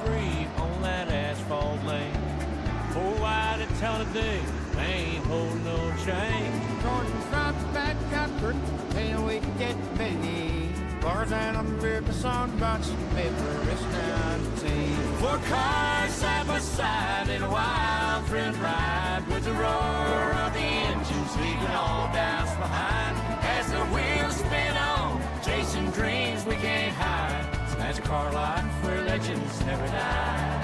free on that asphalt lane. 4 wide at town today, they ain't holding no chain. Gordon front back comfort, and we can get Benny. Bars and I'm beard, the sun bunch, paper is 19. 4 cars side by side in a wild friend ride, with the roar of the engines leaving all doubts behind. As the wheels spin on, chasing dreams we can't hide. That's a car life where legends never die.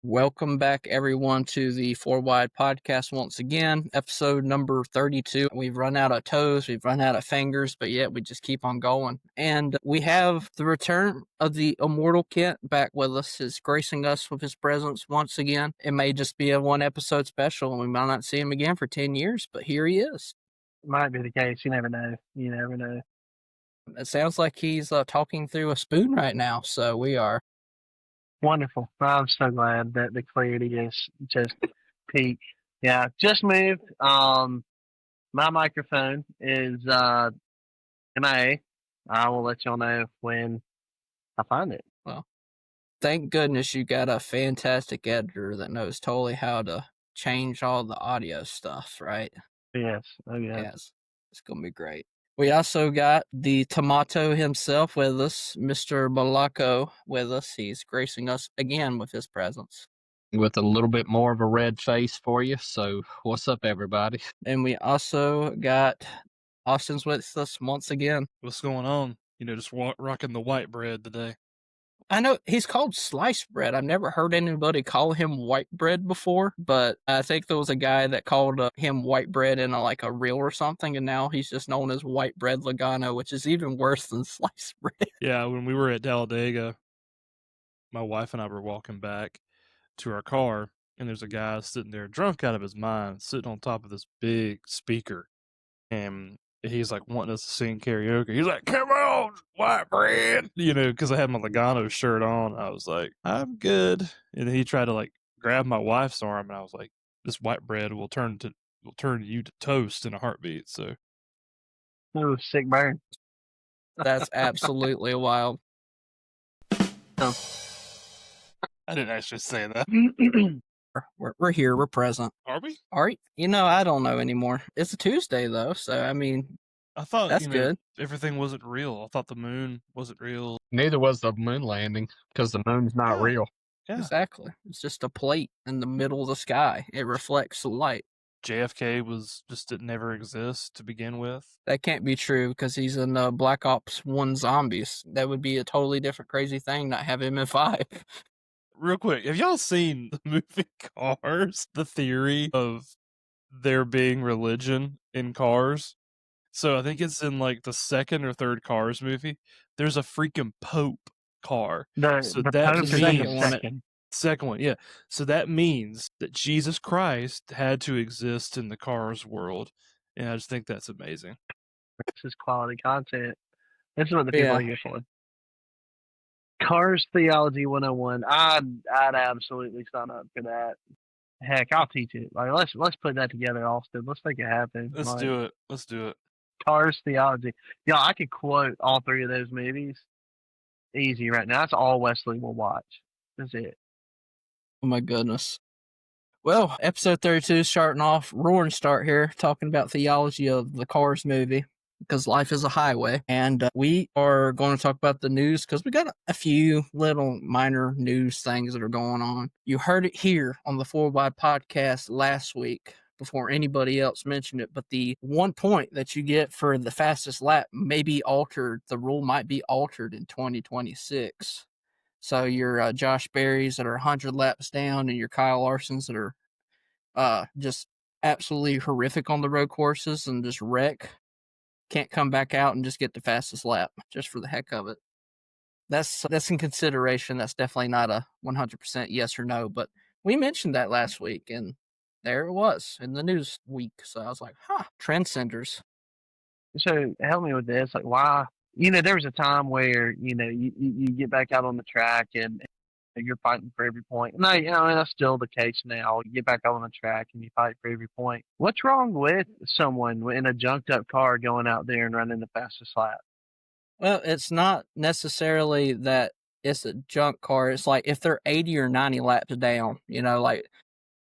Welcome back, everyone, to the Four Wide Podcast once again, episode number 32. We've run out of toes, we've run out of fingers, but yet we just keep on going. And we have the return of the immortal Kent back with us, is gracing us with his presence once again. It may just be a one-episode special, and we might not see him again for 10 years, but here he is. Might be the case. You never know. You never know. It sounds like he's talking through a spoon right now, so we are. Wonderful. I'm so glad that the clarity is just peak. Yeah, just moved. My microphone is MIA. I will let y'all know when I find it. Well, thank goodness you got a fantastic editor that knows totally how to change all the audio stuff, right? Yes. Oh, yeah. Yes. It's going to be great. We also got the tomato himself with us, Mr. Malaco, with us. He's gracing us again with his presence. With a little bit more of a red face for you. So what's up, everybody? And we also got Austin's with us once again. What's going on? You know, just rocking the white bread today. I know he's called sliced bread. I've never heard anybody call him white bread before, but I think there was a guy that called him white bread in a reel or something, and now he's just known as white bread Logano, which is even worse than sliced bread. Yeah, when we were at Talladega, my wife and I were walking back to our car, and there's a guy sitting there drunk out of his mind, sitting on top of this big speaker, and he's like wanting us to sing karaoke. He's like, "Come on, white bread," because I had my Logano shirt on. I was like, "I'm good," and he tried to grab my wife's arm, and I was like, "This white bread will turn you to toast in a heartbeat." So, Oh, sick burn. That's absolutely wild. Oh. I didn't actually say that. We're here. We're present. Are we? All right. I don't know anymore. It's a Tuesday, though, so, I thought that's good. Everything wasn't real. I thought the moon wasn't real. Neither was the moon landing, because the moon's not real. Yeah. Exactly. It's just a plate in the middle of the sky. It reflects the light. JFK didn't never exist to begin with. That can't be true because he's in Black Ops 1 Zombies. That would be a totally different crazy thing, not have him in 5. Real quick, have y'all seen the movie Cars? The theory of there being religion in Cars? So I think it's in the second or third Cars movie. There's a freaking Pope car. The Pope is in the second. Second one, yeah. So that means that Jesus Christ had to exist in the Cars world. And I just think that's amazing. This is quality content. This is what the people are here for. Cars Theology 101. I'd absolutely sign up for that. Heck, I'll teach it. Let's put that together, Austin. Let's make it happen. Let's do it. Let's do it. Cars Theology. Yeah, I could quote all 3 of those movies easy right now. That's all Wesley will watch. That's it. Oh my goodness. Well, episode 32 is starting off, roaring start here, talking about theology of the Cars movie, because life is a highway. And we are going to talk about the news, because we got a few little minor news things that are going on. You heard it here on the 4 Wide Podcast last week, before anybody else mentioned it, but the 1 point that you get for the fastest lap may be altered. The rule might be altered in 2026. So your Josh Berrys that are 100 laps down and your Kyle Larsons that are just absolutely horrific on the road courses and just wreck can't come back out and just get the fastest lap just for the heck of it. That's in consideration. That's definitely not a 100% yes or no, but we mentioned that last week, and there it was in the news week. So I was like, trendsetters. So help me with this. Why? There was a time where, you get back out on the track and you're fighting for every point. No, that's still the case now. You get back out on the track and you fight for every point. What's wrong with someone in a junked up car going out there and running the fastest lap? Well, it's not necessarily that it's a junk car. It's like if they're 80 or 90 laps down, like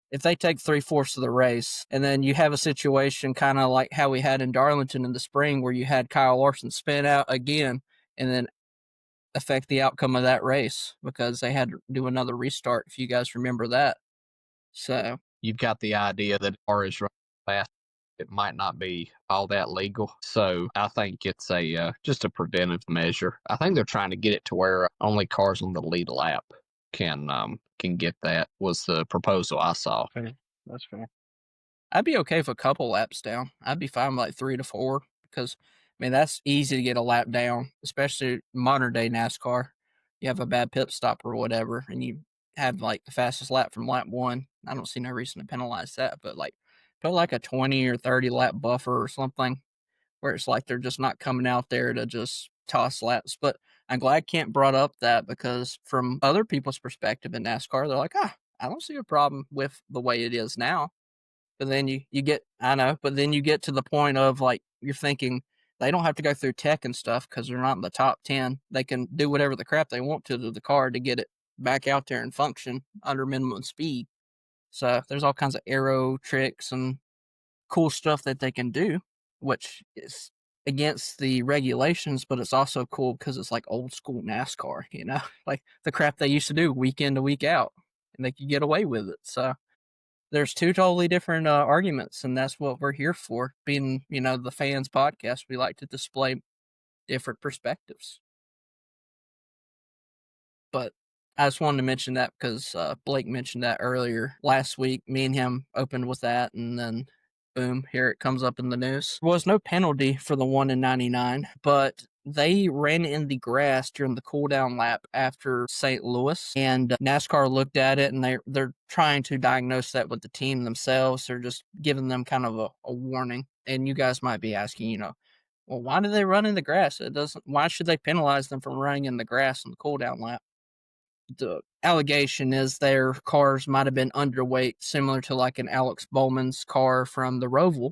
if they take 3/4 of the race, and then you have a situation kind of like how we had in Darlington in the spring where you had Kyle Larson spin out again and then affect the outcome of that race because they had to do another restart, if you guys remember that. So You've got the idea that car is running fast. It might not be all that legal. So I think it's a just a preventive measure. I think they're trying to get it to where only cars on the lead lap can get that, was the proposal I saw. Fair. That's fair. I'd be okay with a couple laps down. I'd be fine with like 3 to 4 because, I mean, that's easy to get a lap down, especially modern day NASCAR. You have a bad pit stop or whatever, and you have like the fastest lap from lap 1. I don't see no reason to penalize that, but like put like a 20 or 30 lap buffer or something where it's like they're just not coming out there to just toss laps. But I'm glad Kent brought up that because from other people's perspective in NASCAR, they're like, I don't see a problem with the way it is now. But then you get, I know, but then you get to the point of like, you're thinking they don't have to go through tech and stuff because they're not in the top 10. They can do whatever the crap they want to the car to get it back out there and function under minimum speed. So there's all kinds of aero tricks and cool stuff that they can do, which is against the regulations, but it's also cool because it's like old school NASCAR, like the crap they used to do week in to week out, and they could get away with it. So there's two totally different arguments, and that's what we're here for. Being, the fans podcast, we like to display different perspectives. But I just wanted to mention that because Blake mentioned that earlier last week. Me and him opened with that, and then boom, here it comes up in the news. There was no penalty for the 1 in 99, but they ran in the grass during the cool down lap after St. Louis, and NASCAR looked at it, and they're trying to diagnose that with the team themselves. They're just giving them kind of a warning. And you guys might be asking, well, why do they run in the grass? Why should they penalize them for running in the grass on the cool down lap? The allegation is their cars might have been underweight, similar to like an Alex Bowman's car from the Roval,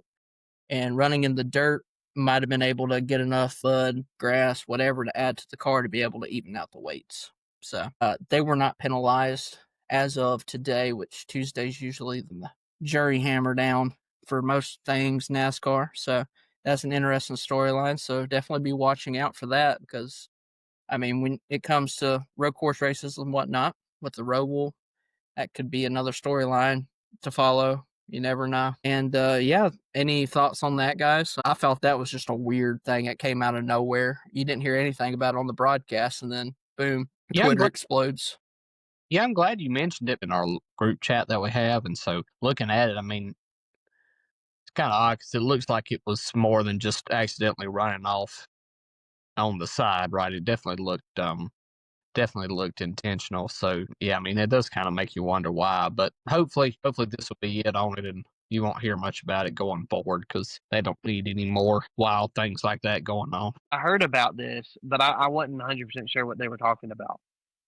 and running in the dirt might have been able to get enough mud, grass, whatever to add to the car to be able to even out the weights. So they were not penalized as of today, which Tuesday's usually the jury hammer down for most things NASCAR. So that's an interesting storyline. So definitely be watching out for that because, I mean, when it comes to road course races and whatnot with the Roval, that could be another storyline to follow. You never know. And yeah, any thoughts on that, guys? I felt that was just a weird thing that came out of nowhere. You didn't hear anything about it on the broadcast, and then boom, Twitter explodes. Yeah, I'm glad you mentioned it in our group chat that we have. And so looking at it, I mean, it's kind of odd because it looks like it was more than just accidentally running off on the side, right? It definitely looked intentional. So yeah, I mean, it does kind of make you wonder why, but hopefully this will be it on it, and you won't hear much about it going forward because they don't need any more wild things like that going on. I heard about this, but I wasn't 100% sure what they were talking about.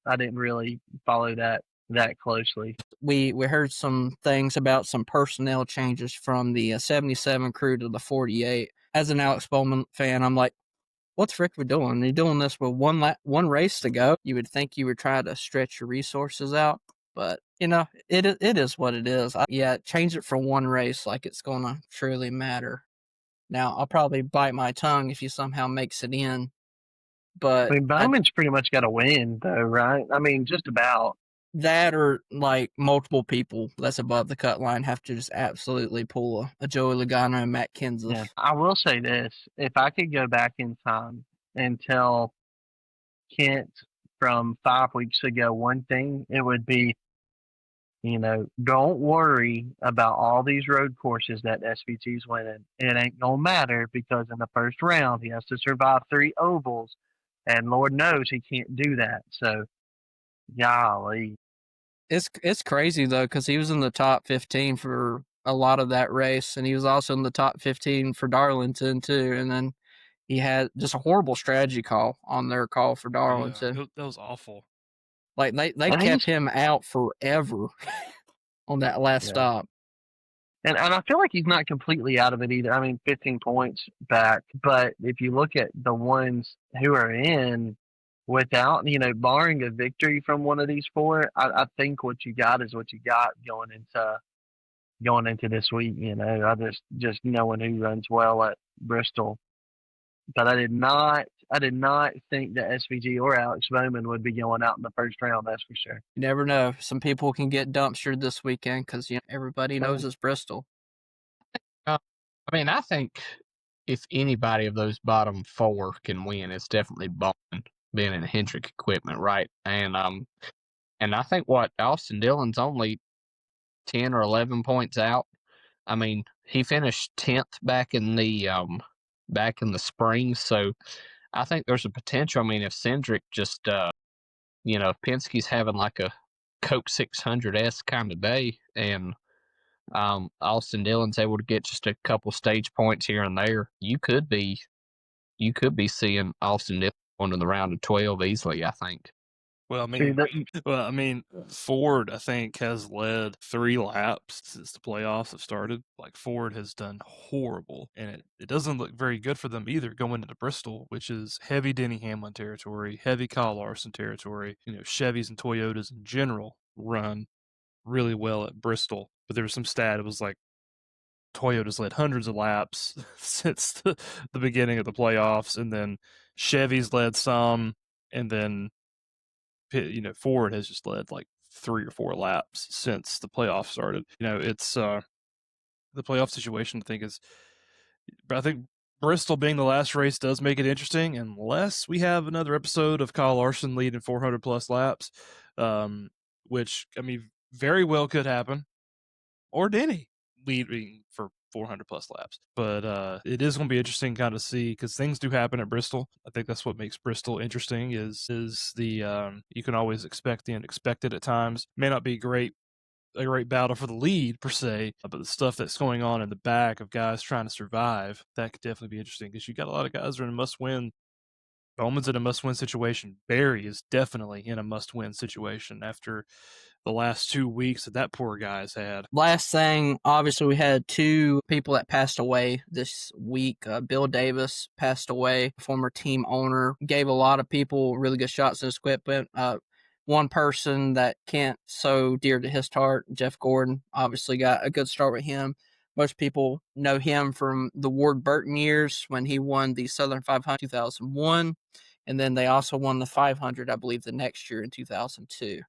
I didn't really follow that closely. We heard some things about some personnel changes from the 77 crew to the 48. As an Alex Bowman fan, I'm like, what's Rick doing? You're doing this with one race to go. You would think you would try to stretch your resources out, but it is what it is. Change it for one race like it's going to truly matter. Now, I'll probably bite my tongue if he somehow makes it in, but I mean, Bowman's pretty much got to win, though, right? I mean, just about. That or like multiple people that's above the cut line have to just absolutely pull a Joey Logano and Matt Kenseth. Yeah. I will say this. If I could go back in time and tell Kent from 5 weeks ago one thing, it would be, don't worry about all these road courses that SVT's winning. It ain't going to matter because in the first round, he has to survive 3 ovals, and Lord knows he can't do that. So, golly. It's crazy, though, because he was in the top 15 for a lot of that race, and he was also in the top 15 for Darlington, too. And then he had just a horrible strategy call on their call for Darlington. Yeah, that was awful. Like, they kept him out forever on that last stop. And I feel like he's not completely out of it either. I mean, 15 points back, but if you look at the ones who are in without, barring a victory from one of these four, I think what you got is what you got going into this week. I just knowing who runs well at Bristol, but I did not think that SVG or Alex Bowman would be going out in the first round. That's for sure. You never know. Some people can get dumpstered this weekend because everybody knows it's Bristol. I mean, I think if anybody of those bottom four can win, it's definitely Bowman being in Hendrick equipment, right? And I think what Austin Dillon's only 10 or 11 points out. I mean, he finished 10th back in the spring, so I think there's a potential. I mean, if Cindric just if Penske's having like a Coke 600S kind of day, and Austin Dillon's able to get just a couple stage points here and there, you could be seeing Austin Dillon going to the round of 12 easily, I think. Well, I mean, Ford, I think, has led 3 laps since the playoffs have started. Like, Ford has done horrible, and it doesn't look very good for them either going into Bristol, which is heavy Denny Hamlin territory, heavy Kyle Larson territory. Chevys and Toyotas in general run really well at Bristol. But there was some stat, it was like Toyota's led hundreds of laps since the beginning of the playoffs, and then Chevy's led some, and then Ford has just led like 3 or 4 laps since the playoffs started. It's the playoff situation. I think Bristol being the last race does make it interesting, unless we have another episode of Kyle Larson leading 400 plus laps, which I mean very well could happen, or Denny leading for 400 plus laps. But it is going to be interesting kind of see, because things do happen at Bristol. I think that's what makes Bristol interesting is the you can always expect the unexpected at times. May not be a great battle for the lead per se, but the stuff that's going on in the back of guys trying to survive, that could definitely be interesting, because you got a lot of guys who are in a must-win. Bowman's in a must-win situation. Barry is definitely in a must-win situation after the last 2 weeks that poor guy's had. Last thing, obviously, we had 2 people that passed away this week. Bill Davis passed away, former team owner, gave a lot of people really good shots in his equipment. One person that Kent so dear to his heart, Jeff Gordon, obviously got a good start with him. Most people know him from the Ward Burton years when he won the Southern 500 in 2001. And then they also won the 500, I believe, the next year in 2002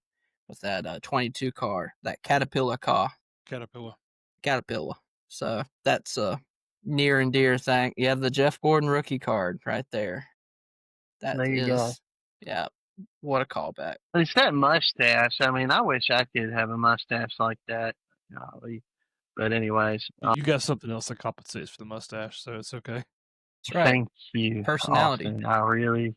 with that 22 car, that Caterpillar car. Caterpillar. So that's a near and dear thing. You have the Jeff Gordon rookie card right there. There you go. Yeah. What a callback. It's that mustache. I mean, I wish I could have a mustache like that. Golly. But anyways. You got something else that compensates for the mustache, so it's okay. That's right. Thank you. Personality. Austin.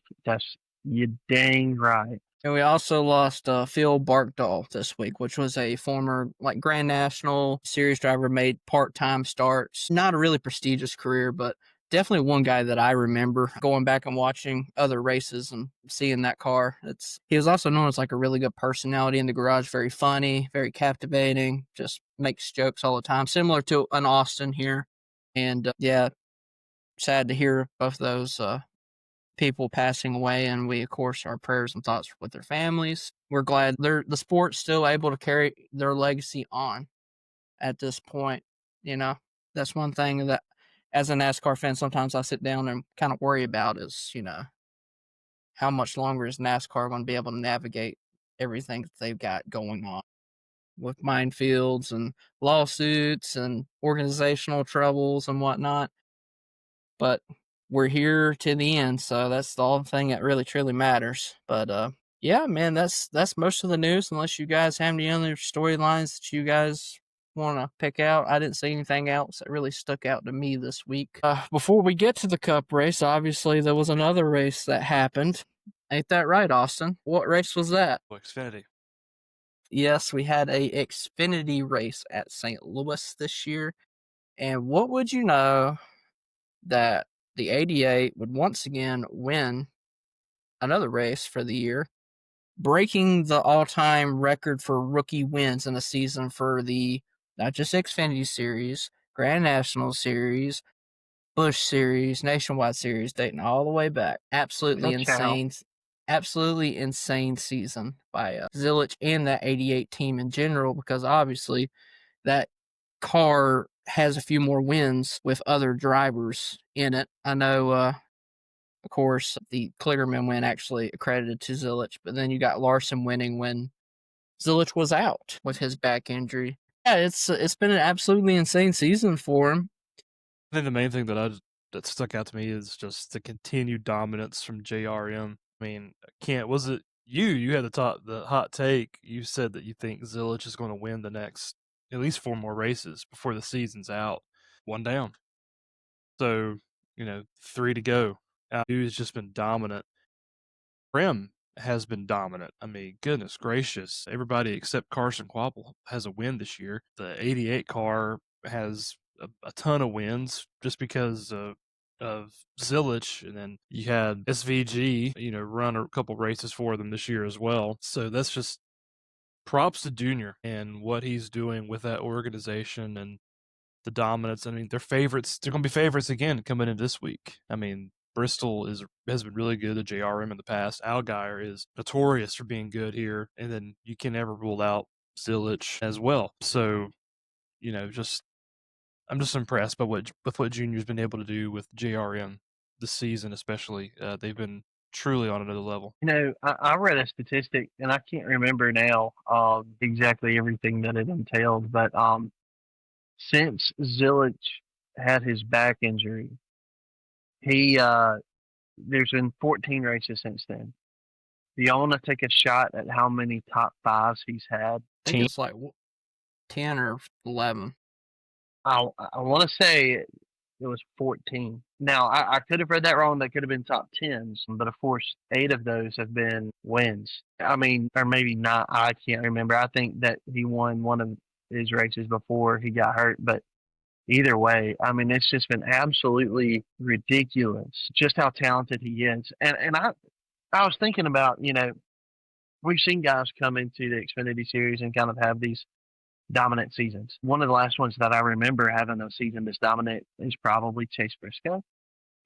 You dang right. And we also lost Phil Barkdahl this week, which was a former Grand National series driver, made part-time starts. Not a really prestigious career, but definitely one guy that I remember going back and watching other races and seeing that car. He was also known as a really good personality in the garage, very funny, very captivating, just makes jokes all the time, similar to an Austin here. And yeah, sad to hear both those people passing away, and we, of course, our prayers and thoughts with their families. We're glad the sport's still able to carry their legacy on at this point. That's one thing that, as a NASCAR fan, sometimes I sit down and kind of worry about is, how much longer is NASCAR going to be able to navigate everything that they've got going on with minefields and lawsuits and organizational troubles and whatnot. But we're here to the end, so that's the only thing that really truly matters. But yeah, man, that's most of the news, unless you guys have any other storylines that you guys want to pick out. I didn't see anything else that really stuck out to me this week. Before we get to the Cup race, obviously there was another race that happened. Ain't that right, Austin? What race was that? Xfinity. Yes, we had a Xfinity race at St. Louis this year. And what would you know that the 88 would once again win another race for the year, breaking the all-time record for rookie wins in a season for the not just Xfinity Series, Grand National Series, Busch Series, Nationwide Series, dating all the way back. Absolutely insane season by Zilich and that 88 team in general, because obviously that car has a few more wins with other drivers in it. I know, of course, the Kligerman win actually accredited to Zilich, but then you got Larson winning when Zilich was out with his back injury. Yeah, it's been an absolutely insane season for him. I think the main thing that stuck out to me is just the continued dominance from JRM. I mean, was it you had the hot take? You said that you think Zilich is going to win the next at least 4 more races before the season's out. 1 down. So, 3 to go. Dude's just been dominant. Rim has been dominant. I mean, goodness gracious. Everybody except Carson Quapple has a win this year. The 88 car has a ton of wins just because of Zilich, and then you had SVG, run a couple races for them this year as well. So that's just props to Junior and what he's doing with that organization and the dominance. I mean, they're favorites. They're going to be favorites again coming in this week. I mean, Bristol has been really good at JRM in the past. Allgaier is notorious for being good here, and then you can never rule out Zilich as well. So, I'm just impressed by what Junior's been able to do with JRM this season, especially. They've been truly on another level. I read a statistic, and I can't remember now exactly everything that it entailed, but since Zilich had his back injury, there's been 14 races since then. Do y'all want to take a shot at how many top 5s he's had? I think it's like 10 or 11. I want to say it was 14. Now, I could have read that wrong. That could have been top 10s, but of course, 8 of those have been wins. I mean, or maybe not. I can't remember. I think that he won one of his races before he got hurt, but either way, I mean, it's just been absolutely ridiculous just how talented he is. And I was thinking about, we've seen guys come into the Xfinity Series and kind of have these dominant seasons. One of the last ones that I remember having a season this dominant is probably Chase Briscoe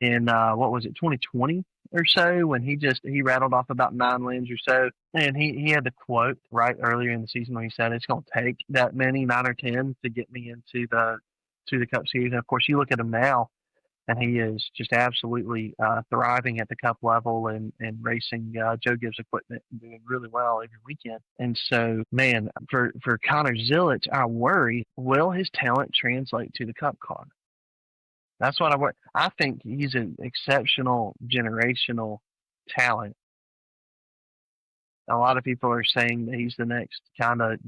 in, 2020 or so, when he rattled off about 9 wins or so. And he had the quote right earlier in the season when he said, it's going to take that many, 9 or 10, to get me into the Cup Series. And of course, you look at him now, and he is just absolutely thriving at the Cup level and racing Joe Gibbs equipment and doing really well every weekend. And so, man, for Connor Zilich, I worry, will his talent translate to the Cup car? That's what I worry. I think he's an exceptional generational talent. A lot of people are saying that he's the next kind of,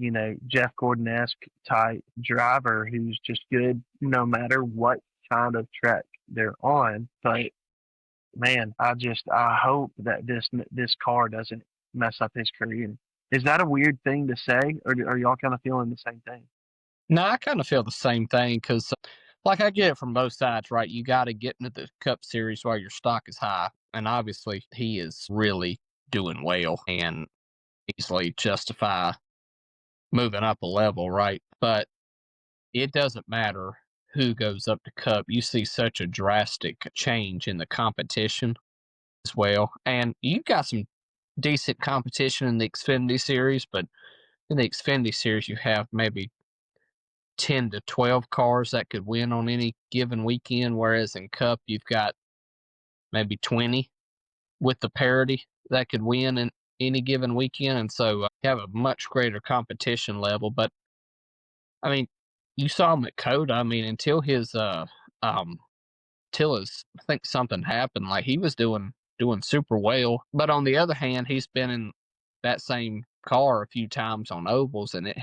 Jeff Gordon-esque type driver who's just good no matter what kind of track they're on. But man, I hope that this car doesn't mess up his career. Is that a weird thing to say, or are y'all kind of feeling the same thing? No, I kind of feel the same thing because, I get it from both sides, right? You got to get into the Cup Series while your stock is high, and obviously he is really doing well and easily justify moving up a level, right? But it doesn't matter who goes up to Cup. You see such a drastic change in the competition as well. And you got some decent competition in the Xfinity Series, but in the Xfinity Series, you have maybe 10 to 12 cars that could win on any given weekend, whereas in Cup, you've got maybe 20 with the parity that could win in any given weekend. And so you have a much greater competition level. But, I mean, you saw him at Coda. I mean, until I think something happened, like he was doing super well. But on the other hand, he's been in that same car a few times on ovals, and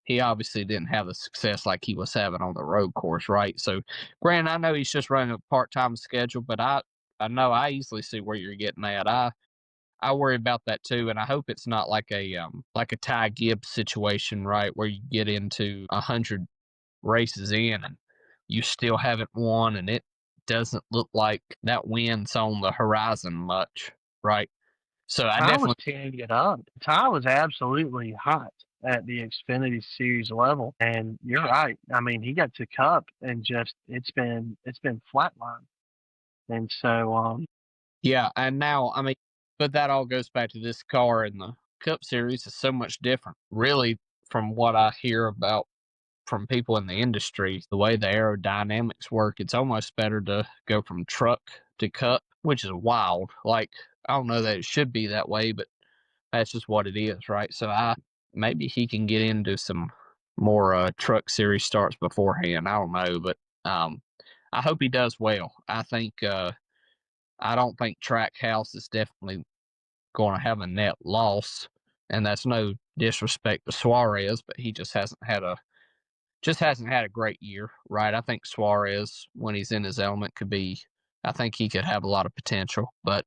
he obviously didn't have the success like he was having on the road course, right? So, granted, I know he's just running a part-time schedule, but I know I easily see where you're getting at. I worry about that too, and I hope it's not like a Ty Gibbs situation, right, where you get into 100 races in and you still haven't won, and it doesn't look like that win's on the horizon much, right? So I Ty definitely was tearing it up. Ty was absolutely hot. at the Xfinity Series level. And you're right. I mean, he got to Cup and just it's been flatline. And so Yeah, and now I mean, but that all goes back to this car in the Cup Series is so much different. Really, from what I hear about from people in the industry, the way the aerodynamics work, it's almost better to go from truck to Cup, which is wild. Like, I don't know that it should be that way, but that's just what it is, right? So maybe he can get into some more truck series starts beforehand. I don't know, but I hope he does well. I don't think Trackhouse is definitely going to have a net loss, and that's no disrespect to Suarez, but he just hasn't had a great year, right? I think Suarez, when he's in his element, I think he could have a lot of potential, but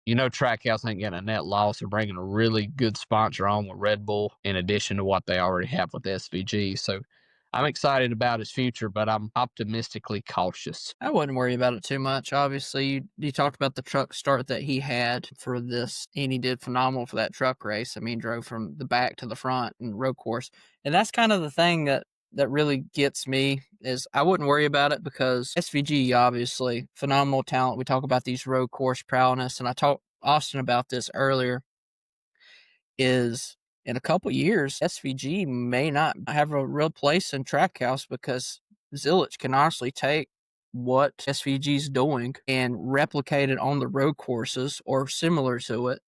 Trackhouse ain't getting a net loss. They're bringing a really good sponsor on with Red Bull in addition to what they already have with SVG. So I'm excited about his future, but I'm optimistically cautious. I wouldn't worry about it too much. Obviously, you talked about the truck start that he had for this, and he did phenomenal for that truck race. I mean, drove from the back to the front in road course. And that's kind of the thing that really gets me is I wouldn't worry about it because SVG, obviously, phenomenal talent. We talk about these road course prowess, and I talked Austin about this earlier, is in a couple years, SVG may not have a real place in Trackhouse because Zilich can honestly take what SVG's doing and replicate it on the road courses or similar to it.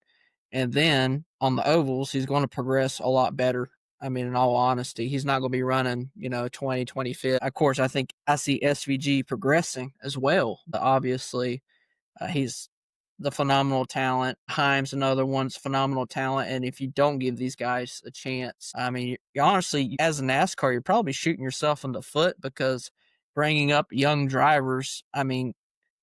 And then on the ovals, he's going to progress a lot better. I mean, in all honesty, he's not going to be running, 25th. Of course, I think I see SVG progressing as well. But obviously, he's the phenomenal talent. Heim's another one's phenomenal talent. And if you don't give these guys a chance, I mean, you honestly, as a NASCAR, you're probably shooting yourself in the foot because bringing up young drivers, I mean,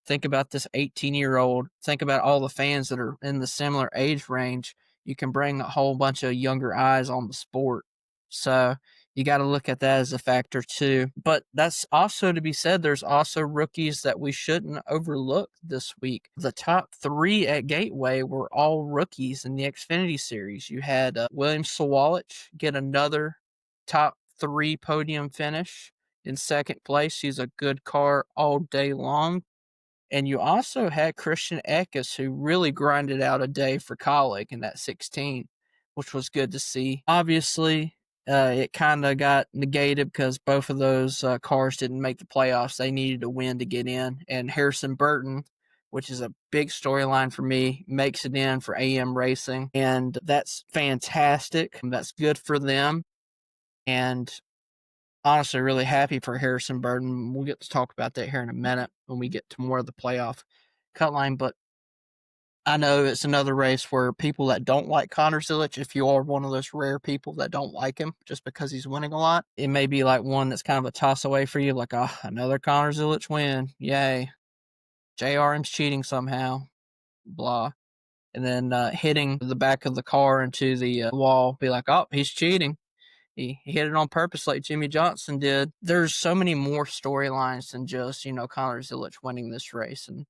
think about this 18-year-old. Think about all the fans that are in the similar age range. You can bring a whole bunch of younger eyes on the sport. So you got to look at that as a factor too. But that's also to be said, there's also rookies that we shouldn't overlook this week. The top 3 at Gateway were all rookies in the Xfinity Series. You had William Sawalich get another top 3 podium finish in second place. He's a good car all day long. And you also had Christian Eckes, who really grinded out a day for Kaulig in that 16, which was good to see. Obviously, it kind of got negated because both of those cars didn't make the playoffs. They needed a win to get in. And Harrison Burton, which is a big storyline for me, makes it in for AM Racing. And that's fantastic. That's good for them. And honestly really happy for Harrison Burton. We'll get to talk about that here in a minute when we get to more of the playoff cut line. But I know it's another race where people that don't like Connor Zilich, if you are one of those rare people that don't like him just because he's winning a lot, it may be like one that's kind of a toss away for you, like, oh, another Connor Zilich win. Yay. JRM's cheating somehow. Blah. And then hitting the back of the car into the wall, be like, oh, he's cheating. He hit it on purpose like Jimmy Johnson did. There's so many more storylines than just, Connor Zilich winning this race. And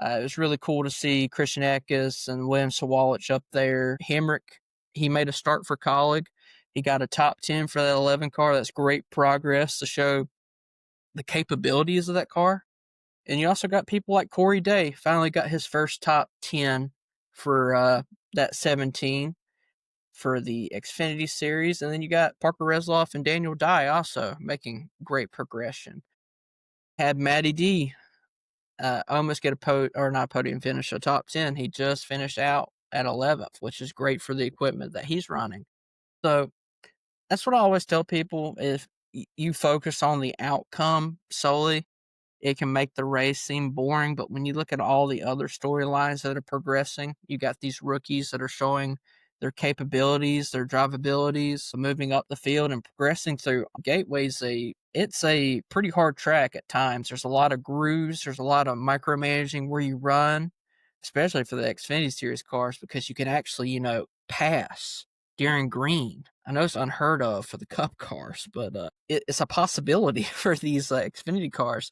it was really cool to see Christian Eckes and William Sawalich up there. Hemrick, he made a start for Kaulig. He got a top 10 for that 11 car. That's great progress to show the capabilities of that car. And you also got people like Corey Day, finally got his first top 10 for that 17. For the Xfinity Series, and then you got Parker Resloff and Daniel Dye also making great progression. Had Matty D almost get a podium finish, a top 10. He just finished out at 11th, which is great for the equipment that he's running. So that's what I always tell people: if you focus on the outcome solely, it can make the race seem boring. But when you look at all the other storylines that are progressing, you got these rookies that are showing their capabilities, their drivabilities, moving up the field and progressing through Gateway's it's a pretty hard track at times. There's a lot of grooves. There's a lot of micromanaging where you run, especially for the Xfinity Series cars, because you can actually, pass during green. I know it's unheard of for the Cup cars, but it's a possibility for these Xfinity cars.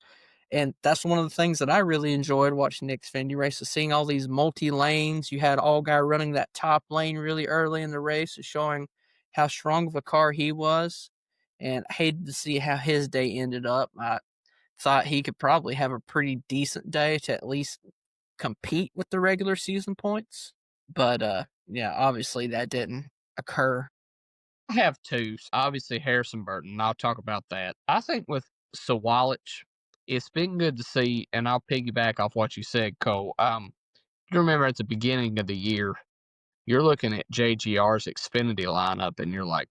And that's one of the things that I really enjoyed watching the Xfinity races, seeing all these multi-lanes. You had Allgaier running that top lane really early in the race, showing, how strong of a car he was, and I hated to see how his day ended up. I thought he could probably have a pretty decent day to at least compete with the regular season points. But yeah, obviously that didn't occur. I have two. Obviously, Harrison Burton, and I'll talk about that. I think with Sawalich, it's been good to see, and I'll piggyback off what you said, Cole. You remember at the beginning of the year, you're looking at JGR's Xfinity lineup, and you're like,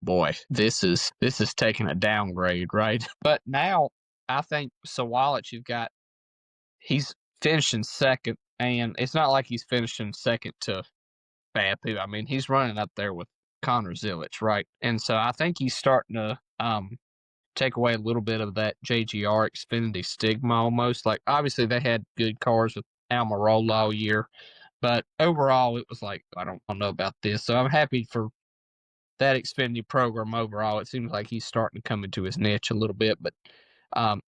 boy, this is taking a downgrade, right? But now I think Sawalich, he's finishing second, and it's not like he's finishing second to bad people. I mean, he's running up there with Connor Zilich, right? And so I think he's starting to take away a little bit of that JGR Xfinity stigma almost. Like, obviously, they had good cars with Almirola all year, but overall, it was like, I don't know about this. So I'm happy for that Xfinity program overall. It seems like he's starting to come into his niche a little bit. But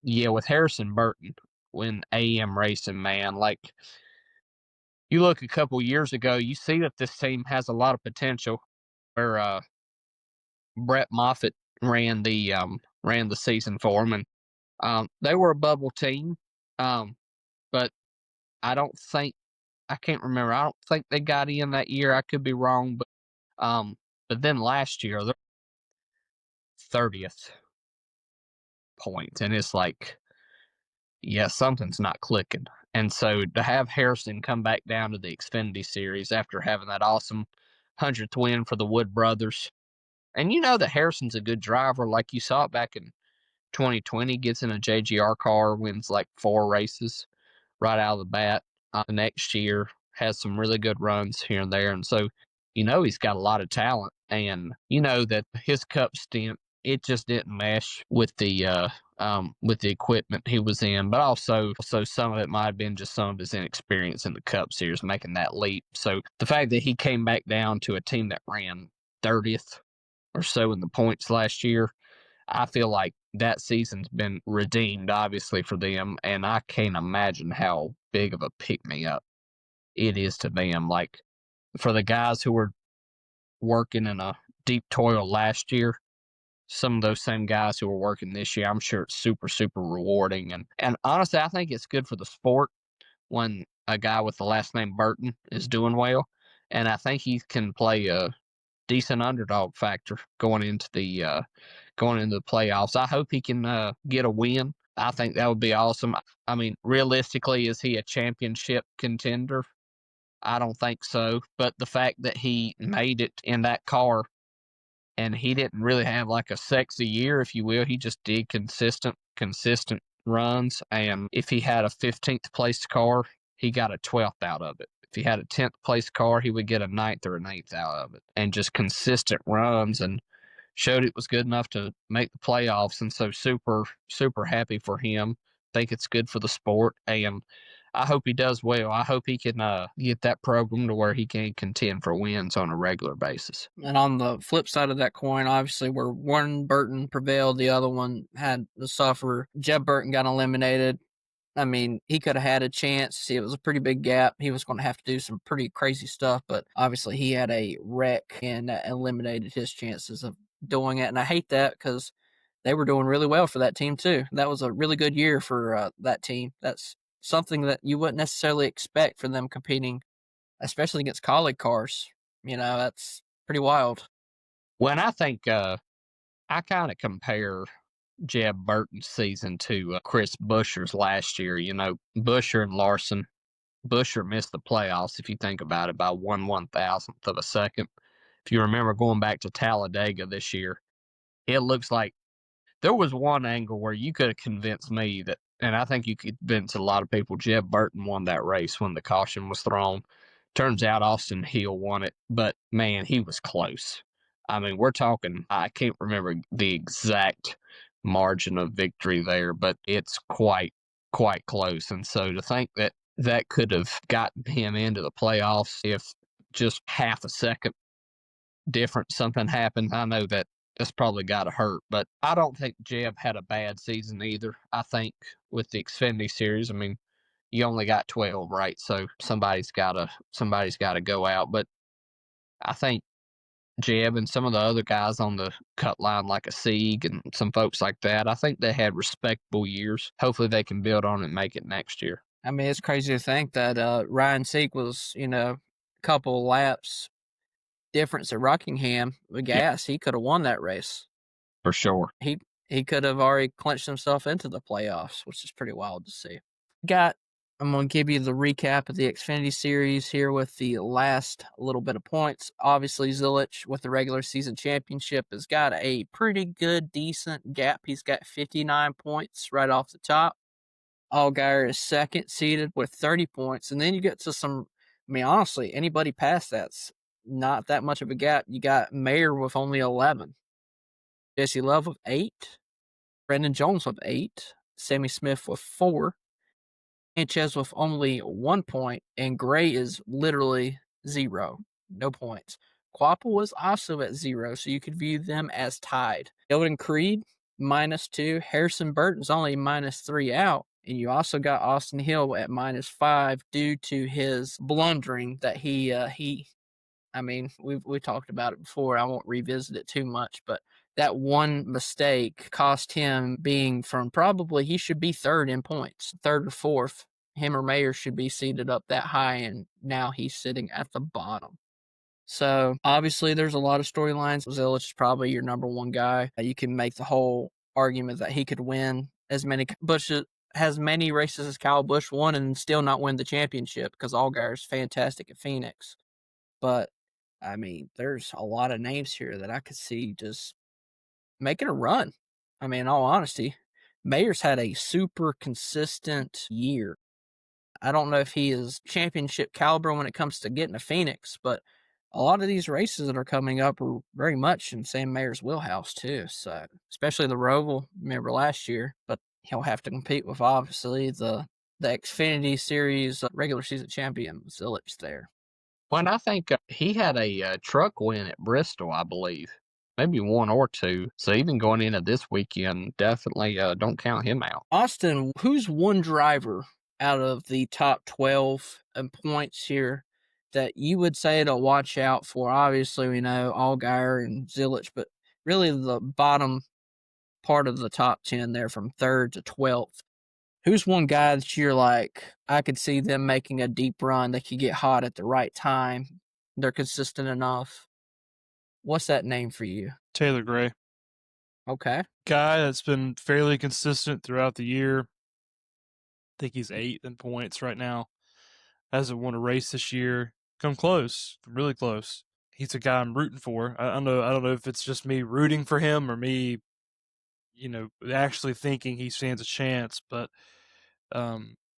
yeah, with Harrison Burton, when AM Racing, man, like, you look a couple years ago, you see that this team has a lot of potential. Where Brett Moffitt ran the season for him, and they were a bubble team, but I can't remember. I don't think they got in that year. I could be wrong, but then last year they're 30th point, and it's like, yeah, something's not clicking. And so to have Harrison come back down to the Xfinity Series after having that awesome 100th win for the Wood brothers. And you know that Harrison's a good driver. Like, you saw it back in 2020, gets in a JGR car, wins like 4 races right out of the bat. Next year, has some really good runs here and there. And so, he's got a lot of talent. And you know that his Cup stint, it just didn't mesh with the equipment he was in. But also some of it might have been just some of his inexperience in the Cup Series making that leap. So the fact that he came back down to a team that ran 30th or so in the points last year, I feel like that season's been redeemed, obviously, for them, and I can't imagine how big of a pick-me-up it is to them. Like, for the guys who were working in a deep toil last year, some of those same guys who are working this year, I'm sure it's super, super rewarding. And honestly, I think it's good for the sport when a guy with the last name Burton is doing well, and I think he can play a decent underdog factor going into the playoffs. I hope he can get a win. I think that would be awesome. I mean, realistically, is he a championship contender? I don't think so. But the fact that he made it in that car and he didn't really have like a sexy year, if you will, he just did consistent runs. And if he had a 15th place car, he got a 12th out of it. If he had a 10th place car, he would get a 9th or an 8th out of it. And just consistent runs, and showed it was good enough to make the playoffs. And so super, super happy for him. Think it's good for the sport. And I hope he does well. I hope he can get that program to where he can contend for wins on a regular basis. And on the flip side of that coin, obviously, where one Burton prevailed, the other one had to suffer. Jeb Burton got eliminated. I mean, he could have had a chance. It was a pretty big gap. He was going to have to do some pretty crazy stuff, but obviously he had a wreck and that eliminated his chances of doing it. And I hate that because they were doing really well for that team too. That was a really good year for that team. That's something that you wouldn't necessarily expect for them competing, especially against colleague cars. That's pretty wild. Well, and I think I kind of compare Jeb Burton's season to Chris Buescher's last year. Buescher and Larson. Buescher missed the playoffs, if you think about it, by 1/1000th of a second. If you remember going back to Talladega this year, it looks like there was one angle where you could have convinced me that, and I think you could convince a lot of people, Jeb Burton won that race when the caution was thrown. Turns out Austin Hill won it, but man, he was close. I mean, we're talking, I can't remember the exact margin of victory there, but it's quite close. And so to think that that could have gotten him into the playoffs if just half a second different something happened, I know that's probably got to hurt. But I don't think Jeb had a bad season either. I think with the Xfinity Series, I mean, you only got 12, right? So somebody's got to go out. But I think Jeb and some of the other guys on the cut line, like a Sieg and some folks like that. I think they had respectable years. Hopefully they can build on it and make it next year. I mean, it's crazy to think that Ryan Sieg was, a couple laps difference at Rockingham with gas. He could have won that race. For sure. He could have already clinched himself into the playoffs, which is pretty wild to see. I'm going to give you the recap of the Xfinity Series here with the last little bit of points. Obviously, Zilich with the regular season championship has got a pretty good, decent gap. He's got 59 points right off the top. Allgaier is second seated with 30 points. And then you get to honestly, anybody past that's not that much of a gap. You got Mayer with only 11. Jesse Love with 8. Brendan Jones with 8. Sammy Smith with 4. Sanchez with only 1 point, and Gray is literally 0. No points. Quapple was also at 0, so you could view them as tied. Sheldon Creed, -2. Harrison Burton's only -3 out. And you also got Austin Hill at -5 due to his blundering that we talked about it before. I won't revisit it too much, but that one mistake cost him being from probably he should be third in points, third or fourth. Him or Mayer should be seated up that high, and now he's sitting at the bottom. So obviously there's a lot of storylines. Zilich is probably your number one guy. You can make the whole argument that he could win as many races as Kyle Busch won and still not win the championship because Allgaier is fantastic at Phoenix. But I mean, there's a lot of names here that I could see just making a run. I mean, in all honesty, Mayer's had a super consistent year. I don't know if he is championship caliber when it comes to getting to Phoenix, but a lot of these races that are coming up are very much in Sam Mayer's wheelhouse too. So, especially the Roval, remember last year, but he'll have to compete with obviously the Xfinity Series regular season champion Zilich there. Well, I think he had a truck win at Bristol, I believe. Maybe 1 or 2. So even going into this weekend, definitely don't count him out. Austin, who's one driver out of the top 12 in points here that you would say to watch out for? Obviously, we know Allgaier and Zilich, but really the bottom part of the top 10 there from 3rd to 12th. Who's one guy that you're like, I could see them making a deep run. They could get hot at the right time. They're consistent enough. What's that name for you? Taylor Gray. Okay. Guy that's been fairly consistent throughout the year. I think he's 8th in points right now. Hasn't won a race this year. Come close, really close. He's a guy I'm rooting for. I don't know if it's just me rooting for him or me, actually thinking he stands a chance, but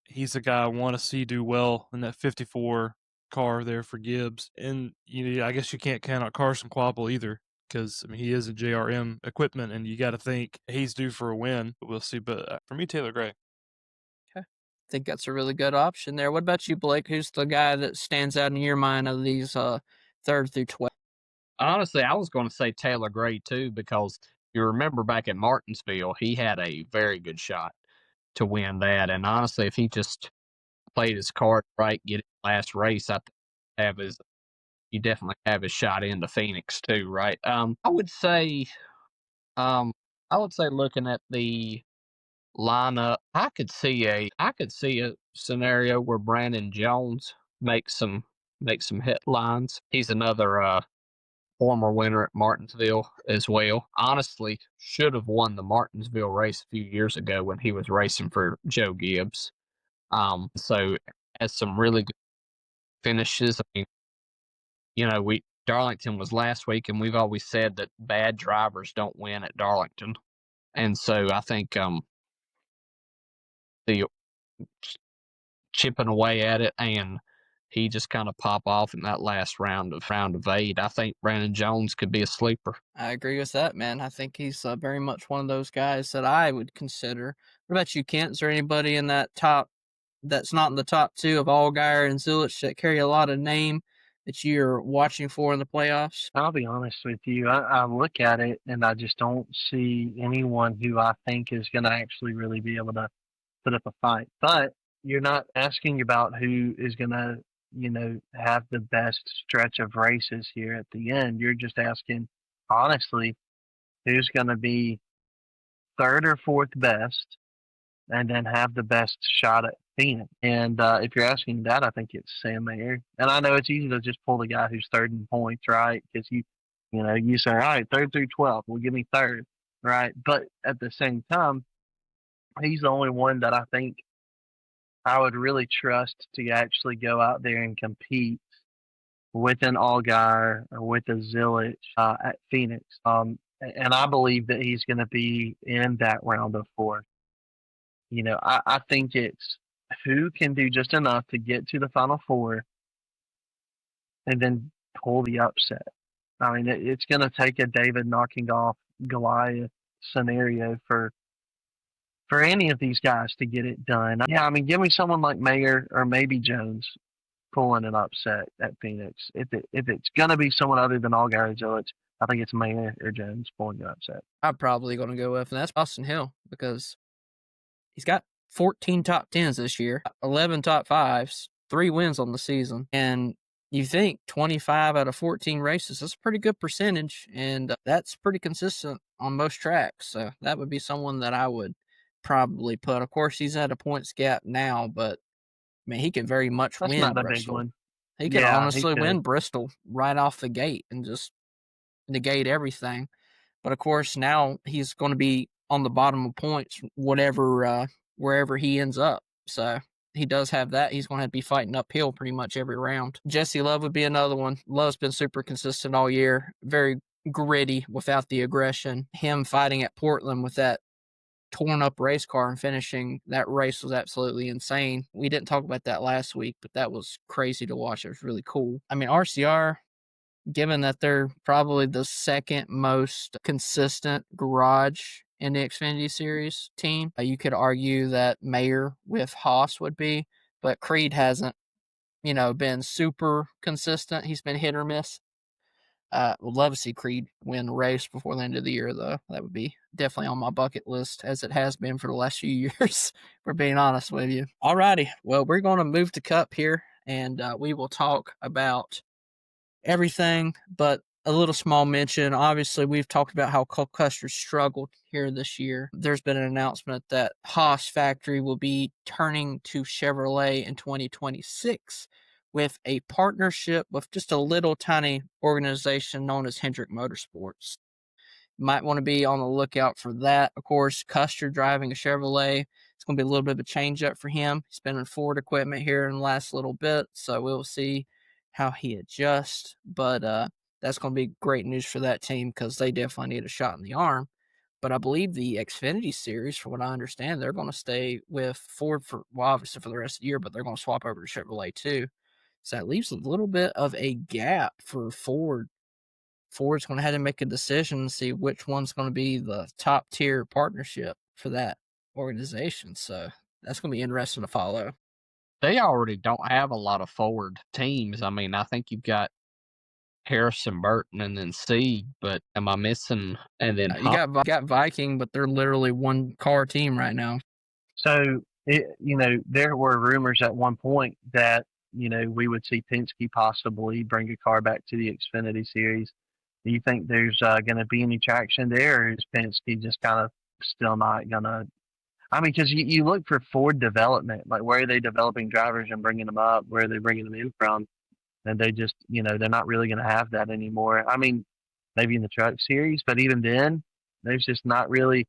he's a guy I want to see do well in that 54 car there for Gibbs. And I guess you can't count out Carson Quapple either, because he is a JRM equipment, and you got to think he's due for a win. But we'll see. But for me, Taylor Gray. Okay, I think that's a really good option there. What about you, Blake? Who's the guy that stands out in your mind of these 3rd through 12th? Honestly, I was going to say Taylor Gray too, because you remember back at Martinsville, he had a very good shot to win that. And honestly, if he just played his card right, get it last race, I think you definitely have his shot into Phoenix too, right? I would say looking at the lineup, I could see a scenario where Brandon Jones makes some headlines. He's another former winner at Martinsville as well. Honestly, should have won the Martinsville race a few years ago when he was racing for Joe Gibbs. So has some really good finishes. I mean, Darlington was last week, and we've always said that bad drivers don't win at Darlington. And so I think the chipping away at it, and he just kind of pop off in that last round of 8. I think Brandon Jones could be a sleeper. I agree with that, man. I think he's very much one of those guys that I would consider. What about you, Kent? Is there anybody in that top that's not in the top 2 of Allgaier and Zilich that carry a lot of name that you're watching for in the playoffs? I'll be honest with you. I look at it and I just don't see anyone who I think is going to actually really be able to put up a fight. But you're not asking about who is going to have the best stretch of races here at the end. You're just asking, honestly, who's going to be third or fourth best and then have the best shot at Phoenix. And if you're asking that, I think it's Sam Mayer. And I know it's easy to just pull the guy who's third in points, right? Because you say, all right, third through 12th, well, give me third, right? But at the same time, he's the only one that I think I would really trust to actually go out there and compete with an Allgaier or with a Zilich at Phoenix. And I believe that he's going to be in that round of four. I think it's who can do just enough to get to the Final Four and then pull the upset. I mean, it's going to take a David knocking off Goliath scenario for any of these guys to get it done. Yeah, I mean, give me someone like Mayer or maybe Jones pulling an upset at Phoenix. If it's going to be someone other than Allgaier or Zilich, I think it's Mayer or Jones pulling the upset. I'm probably going to go with, and that's Austin Hill, because he's got 14 top 10s this year, 11 top 5s, 3 wins on the season. And you think 25 out of 14 races, that's a pretty good percentage. And that's pretty consistent on most tracks. So that would be someone that I would probably put. Of course, he's at a points gap now, but I mean, he could very much That's win not a Bristol. big one. He could Yeah, honestly he could. win Bristol right off the gate and just negate everything. But of course, now he's going to be on the bottom of points, wherever he ends up. So he does have that. He's going to have to be fighting uphill pretty much every round. Jesse Love would be another one. Love's been super consistent all year, very gritty without the aggression. Him fighting at Portland with that torn up race car and finishing that race was absolutely insane. We didn't talk about that last week, but that was crazy to watch. It was really cool. I mean, RCR, given that they're probably the second most consistent garage in the Xfinity Series team, you could argue that Mayer with Haas would be, but Creed hasn't, been super consistent. He's been hit or miss. Would love to see Creed win a race before the end of the year, though. That would be definitely on my bucket list, as it has been for the last few years, for being honest with you. Alrighty, well, we're going to move to Cup here, and we will talk about everything, but a little small mention. Obviously, we've talked about how Cole Custer struggled here this year. There's been an announcement that Haas factory will be turning to Chevrolet in 2026 with a partnership with just a little tiny organization known as Hendrick Motorsports. Might want to be on the lookout for that. Of course, Custer driving a Chevrolet, it's going to be a little bit of a change up for him. He's been in Ford equipment here in the last little bit, so we'll see how he adjusts. But that's going to be great news for that team, because they definitely need a shot in the arm. But I believe the Xfinity Series, from what I understand, they're going to stay with Ford obviously for the rest of the year, but they're going to swap over to Chevrolet too. So that leaves a little bit of a gap for Ford. Ford's going to have to make a decision and see which one's going to be the top tier partnership for that organization. So that's going to be interesting to follow. They already don't have a lot of Ford teams. I mean, I think you've got Harrison Burton and then Sieg, but am I missing? And then you got Viking, but they're literally one car team right now. So, there were rumors at one point that, we would see Penske possibly bring a car back to the Xfinity Series. Do you think there's going to be any traction there, or is Penske just kind of still not going to? I mean, because you look for Ford development, like where are they developing drivers and bringing them up? Where are they bringing them in from? And they just, they're not really going to have that anymore. I mean, maybe in the Truck Series, but even then, there's just not really.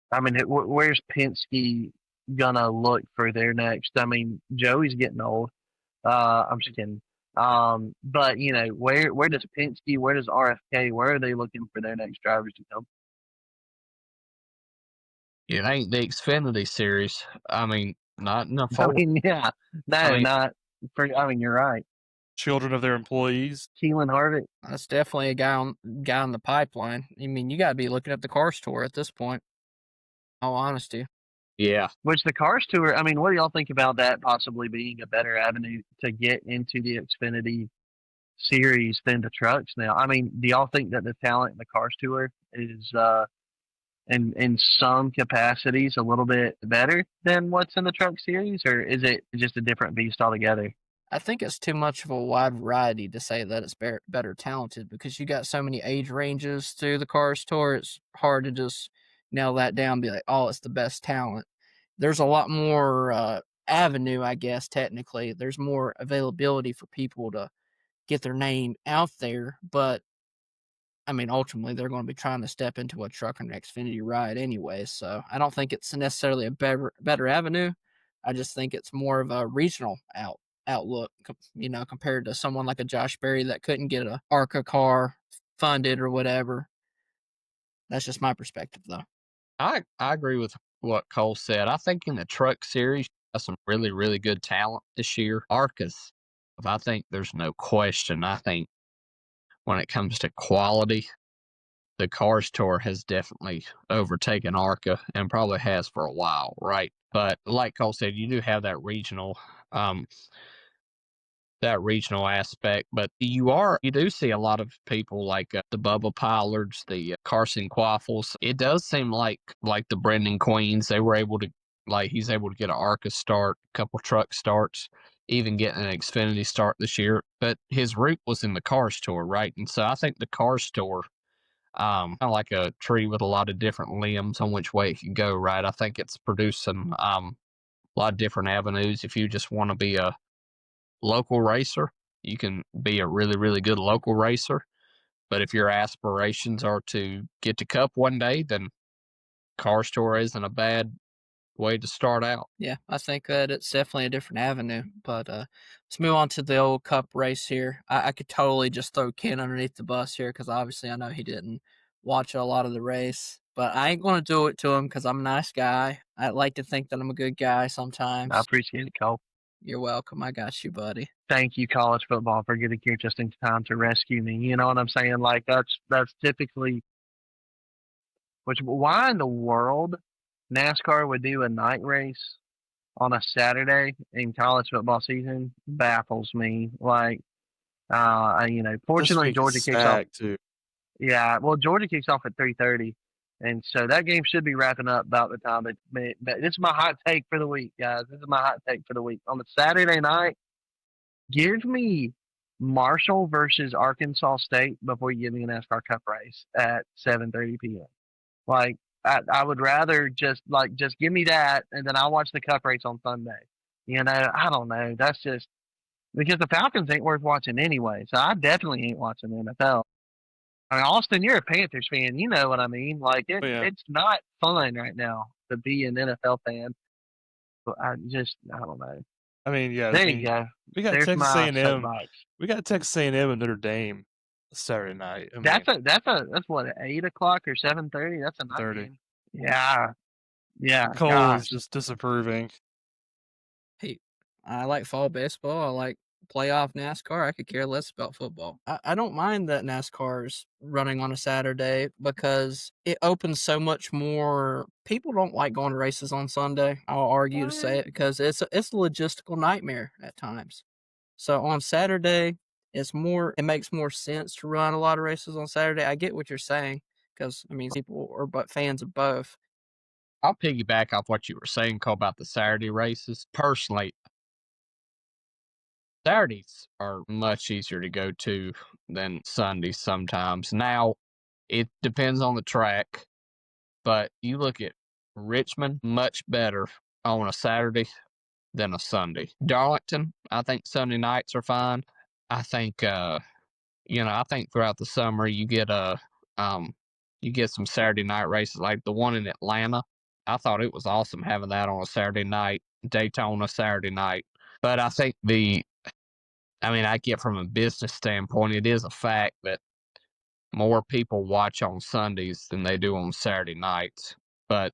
I mean, where's Penske going to look for their next? I mean, Joey's getting old. I'm just kidding. But where does Penske, where does RFK, where are they looking for their next drivers to come? It ain't the Xfinity Series. I mean, not enough. I mean, yeah, no, not for. I mean, you're right. Children of their employees. Keelan Harvick. That's definitely a guy on the pipeline. I mean, you got to be looking at the Cars Tour at this point. All honesty. Yeah. Which the Cars Tour, I mean, what do y'all think about that possibly being a better avenue to get into the Xfinity Series than the trucks now? I mean, do y'all think that the talent in the Cars Tour is, in some capacities, a little bit better than what's in the Truck Series, or is it just a different beast altogether? I think it's too much of a wide variety to say that it's better talented, because you got so many age ranges through the Cars Tour. It's hard to just nail that down and be like, oh, it's the best talent. There's a lot more avenue, I guess, technically. There's more availability for people to get their name out there, but I mean, ultimately, they're going to be trying to step into a truck or an Xfinity ride anyway. So I don't think it's necessarily a better avenue. I just think it's more of a regional outlook, compared to someone like a Josh Berry that couldn't get a ARCA car funded or whatever. That's just my perspective, though. I agree with what Cole said. I think in the truck series, there's some really, really good talent this year. Arcas, I think there's no question. I think when it comes to quality, the Cars Tour has definitely overtaken ARCA and probably has for a while, right? But like Cole said, you do have that regional aspect, but you do see a lot of people like the Bubba Pillards, the Carson Quaffles. It does seem like the Brendan Queens, they were able to, like, he's able to get an ARCA start, a couple truck starts, even getting an Xfinity start this year. But his root was in the Cars Tour, right? And so I think the Cars Tour, kind of like a tree with a lot of different limbs on which way it can go, right? I think it's producing a lot of different avenues. If you just want to be a local racer, you can be a really, really good local racer. But if your aspirations are to get to Cup one day, then Cars Tour isn't a bad way to start out. Yeah, I think that it's definitely a different avenue. But let's move on to the old Cup race here. I could totally just throw Ken underneath the bus here, because obviously I know he didn't watch a lot of the race. But I ain't going to do it to him, because I'm a nice guy. I like to think that I'm a good guy sometimes. I appreciate it, Cole. You're welcome. I got you, buddy. Thank you, college football, for getting here just in time to rescue me. You know what I'm saying? Like that's typically, why in the world NASCAR would do a night race on a Saturday in college football season baffles me. Like, fortunately Georgia kicks off. Too. Yeah, well, Georgia kicks off at 3:30, and so that game should be wrapping up about the time. But this is my hot take for the week, guys. This is my hot take for the week. On the Saturday night, give me Marshall versus Arkansas State before you give me a NASCAR Cup race at 7:30 p.m. Like, I would rather just give me that, and then I'll watch the Cup race on Sunday. I don't know. That's just because the Falcons ain't worth watching anyway. So I definitely ain't watching the NFL. I mean, Austin, you're a Panthers fan. You know what I mean? Like, it's not fun right now to be an NFL fan. But I don't know. I mean, yeah. There you go. We got There's Texas my A&M. soapbox. We got Texas A&M and Notre Dame Saturday night. I mean, that's what, 8 o'clock or 7:30. That's a night 30. game. Yeah. Cole gosh. is just disapproving. Hey, I like fall baseball. I like playoff NASCAR. I could care less about football. I don't mind that NASCAR's running on a Saturday, because it opens so much more. People don't like going to races on Sunday. I'll argue to say it, because it's a logistical nightmare at times. So on Saturday, it makes more sense to run a lot of races on Saturday. I get what you're saying, because I mean, people are but fans of both. I'll piggyback off what you were saying, Cole, about the Saturday races. Personally, Saturdays are much easier to go to than Sundays sometimes. Now, it depends on the track, but you look at Richmond, much better on a Saturday than a Sunday. Darlington, I think Sunday nights are fine. I think, I think throughout the summer you get some Saturday night races like the one in Atlanta. I thought it was awesome having that on a Saturday night. Daytona Saturday night. But I think I get from a business standpoint, it is a fact that more people watch on Sundays than they do on Saturday nights. But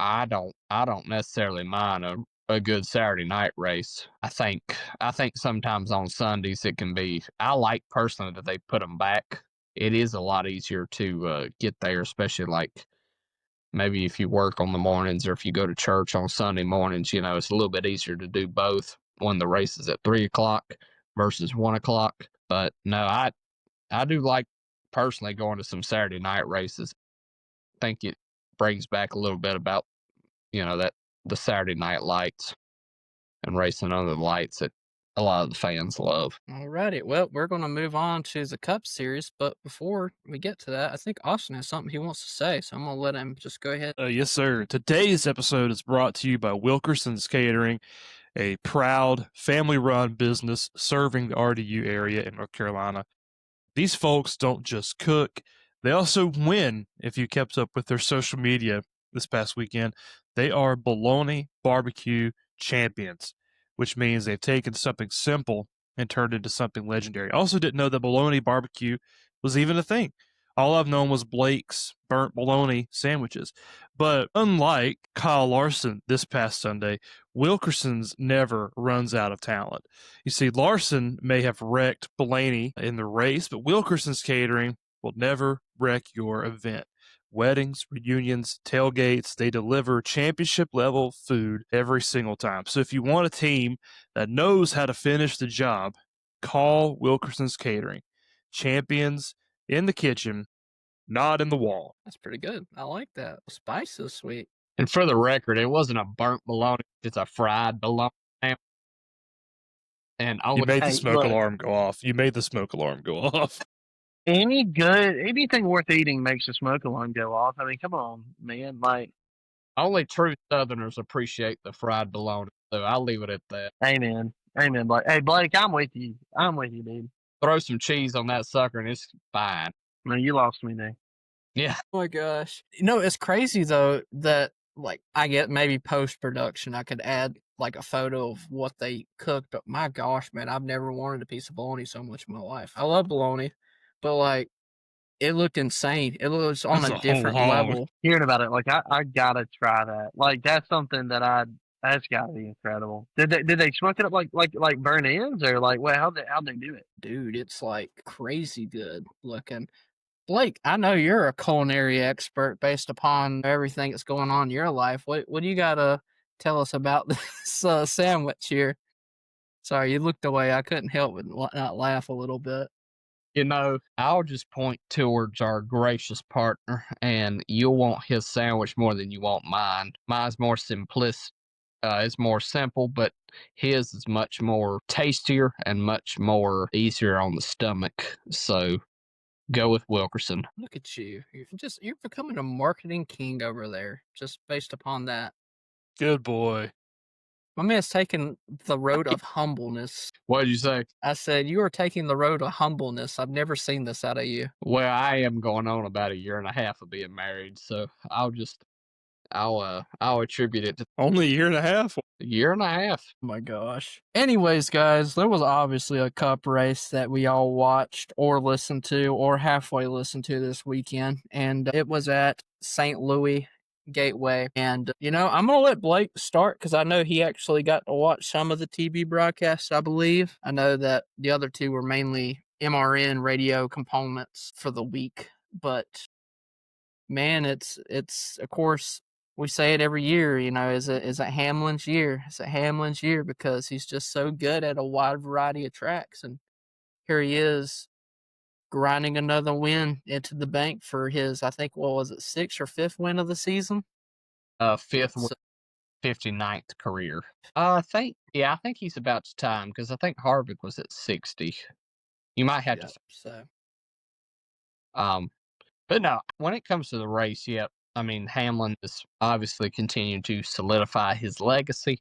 I don't necessarily mind a good Saturday night race. I think sometimes on Sundays it can be. I like personally that they put them back. It is a lot easier to get there, especially like maybe if you work on the mornings or if you go to church on Sunday mornings. It's a little bit easier to do both when the race is at 3 o'clock versus 1 o'clock. But no, I do like personally going to some Saturday night races. I think it brings back a little bit about, that the Saturday night lights and racing under the lights at a lot of the fans love. Alrighty, well, we're going to move on to the Cup Series, but before we get to that, I think Austin has something he wants to say, so I'm going to let him just go ahead. Yes, sir. Today's episode is brought to you by Wilkerson's Catering, a proud family-run business serving the RDU area in North Carolina. These folks don't just cook, they also win. If you kept up with their social media this past weekend, they are bologna barbecue champions, which means they've taken something simple and turned into something legendary. I also didn't know that bologna barbecue was even a thing. All I've known was Blake's burnt bologna sandwiches. But unlike Kyle Larson this past Sunday, Wilkerson's never runs out of talent. You see, Larson may have wrecked Blaney in the race, but Wilkerson's Catering will never wreck your event. Weddings, reunions, tailgates, they deliver championship level food every single time. So if you want a team that knows how to finish the job, call Wilkerson's Catering. Champions in the kitchen, not in the wall. That's pretty good. I like that. Spice is sweet. And for the record, it wasn't a burnt bologna; it's a fried bologna. And You made the Hey, smoke look. alarm go off. You made the smoke alarm go off. Anything worth eating makes the smoke alarm go off. I mean, come on, man. Like, only true Southerners appreciate the fried bologna, so I'll leave it at that. amen. Amen, Blake. Hey, Blake, I'm with you. I'm with you, dude. Throw some cheese on that sucker, and it's fine. No, you lost me there. Yeah. Oh my gosh. It's crazy though that like I get maybe post production I could add like a photo of what they cooked, but my gosh, man, I've never wanted a piece of bologna so much in my life. I love bologna, but like it looked insane. It was on That's a a whole different hog. level. Hearing about it, like I gotta try that. Like that's something that's gotta be incredible. Did they smoke it up like burn ends or like what? How'd they do it? Dude, it's like crazy good looking. Blake, I know you're a culinary expert based upon everything that's going on in your life. What do you gotta tell us about this sandwich here? Sorry, you looked away. I couldn't help but not laugh a little bit. I'll just point towards our gracious partner, and you'll want his sandwich more than you want mine. Mine's more simplistic. It's more simple, but his is much more tastier and much more easier on the stomach. So go with Wilkerson. Look at you. You're becoming a marketing king over there, just based upon that. Good boy. My man's taking the road of humbleness. What did you say? I said, you are taking the road of humbleness. I've never seen this out of you. Well, I am going on about a year and a half of being married, so I'll attribute it to Only a year and a half. a year and a half. Oh my gosh. Anyways, guys, there was obviously a cup race that we all watched or listened to or halfway listened to this weekend, and it was at St. Louis Gateway. And, I'm going to let Blake start because I know he actually got to watch some of the TV broadcasts, I believe. I know that the other two were mainly MRN radio components for the week, but man, it's of course, we say it every year, is it Hamlin's year? It's a Hamlin's year because he's just so good at a wide variety of tracks. And here he is grinding another win into the bank for his, I think, what was it, 6th or 5th win of the season? Fifth, 59th career. I think he's about to time because I think Harvick was at 60. You might have to. So, But no, when it comes to the race, I mean, Hamlin is obviously continuing to solidify his legacy,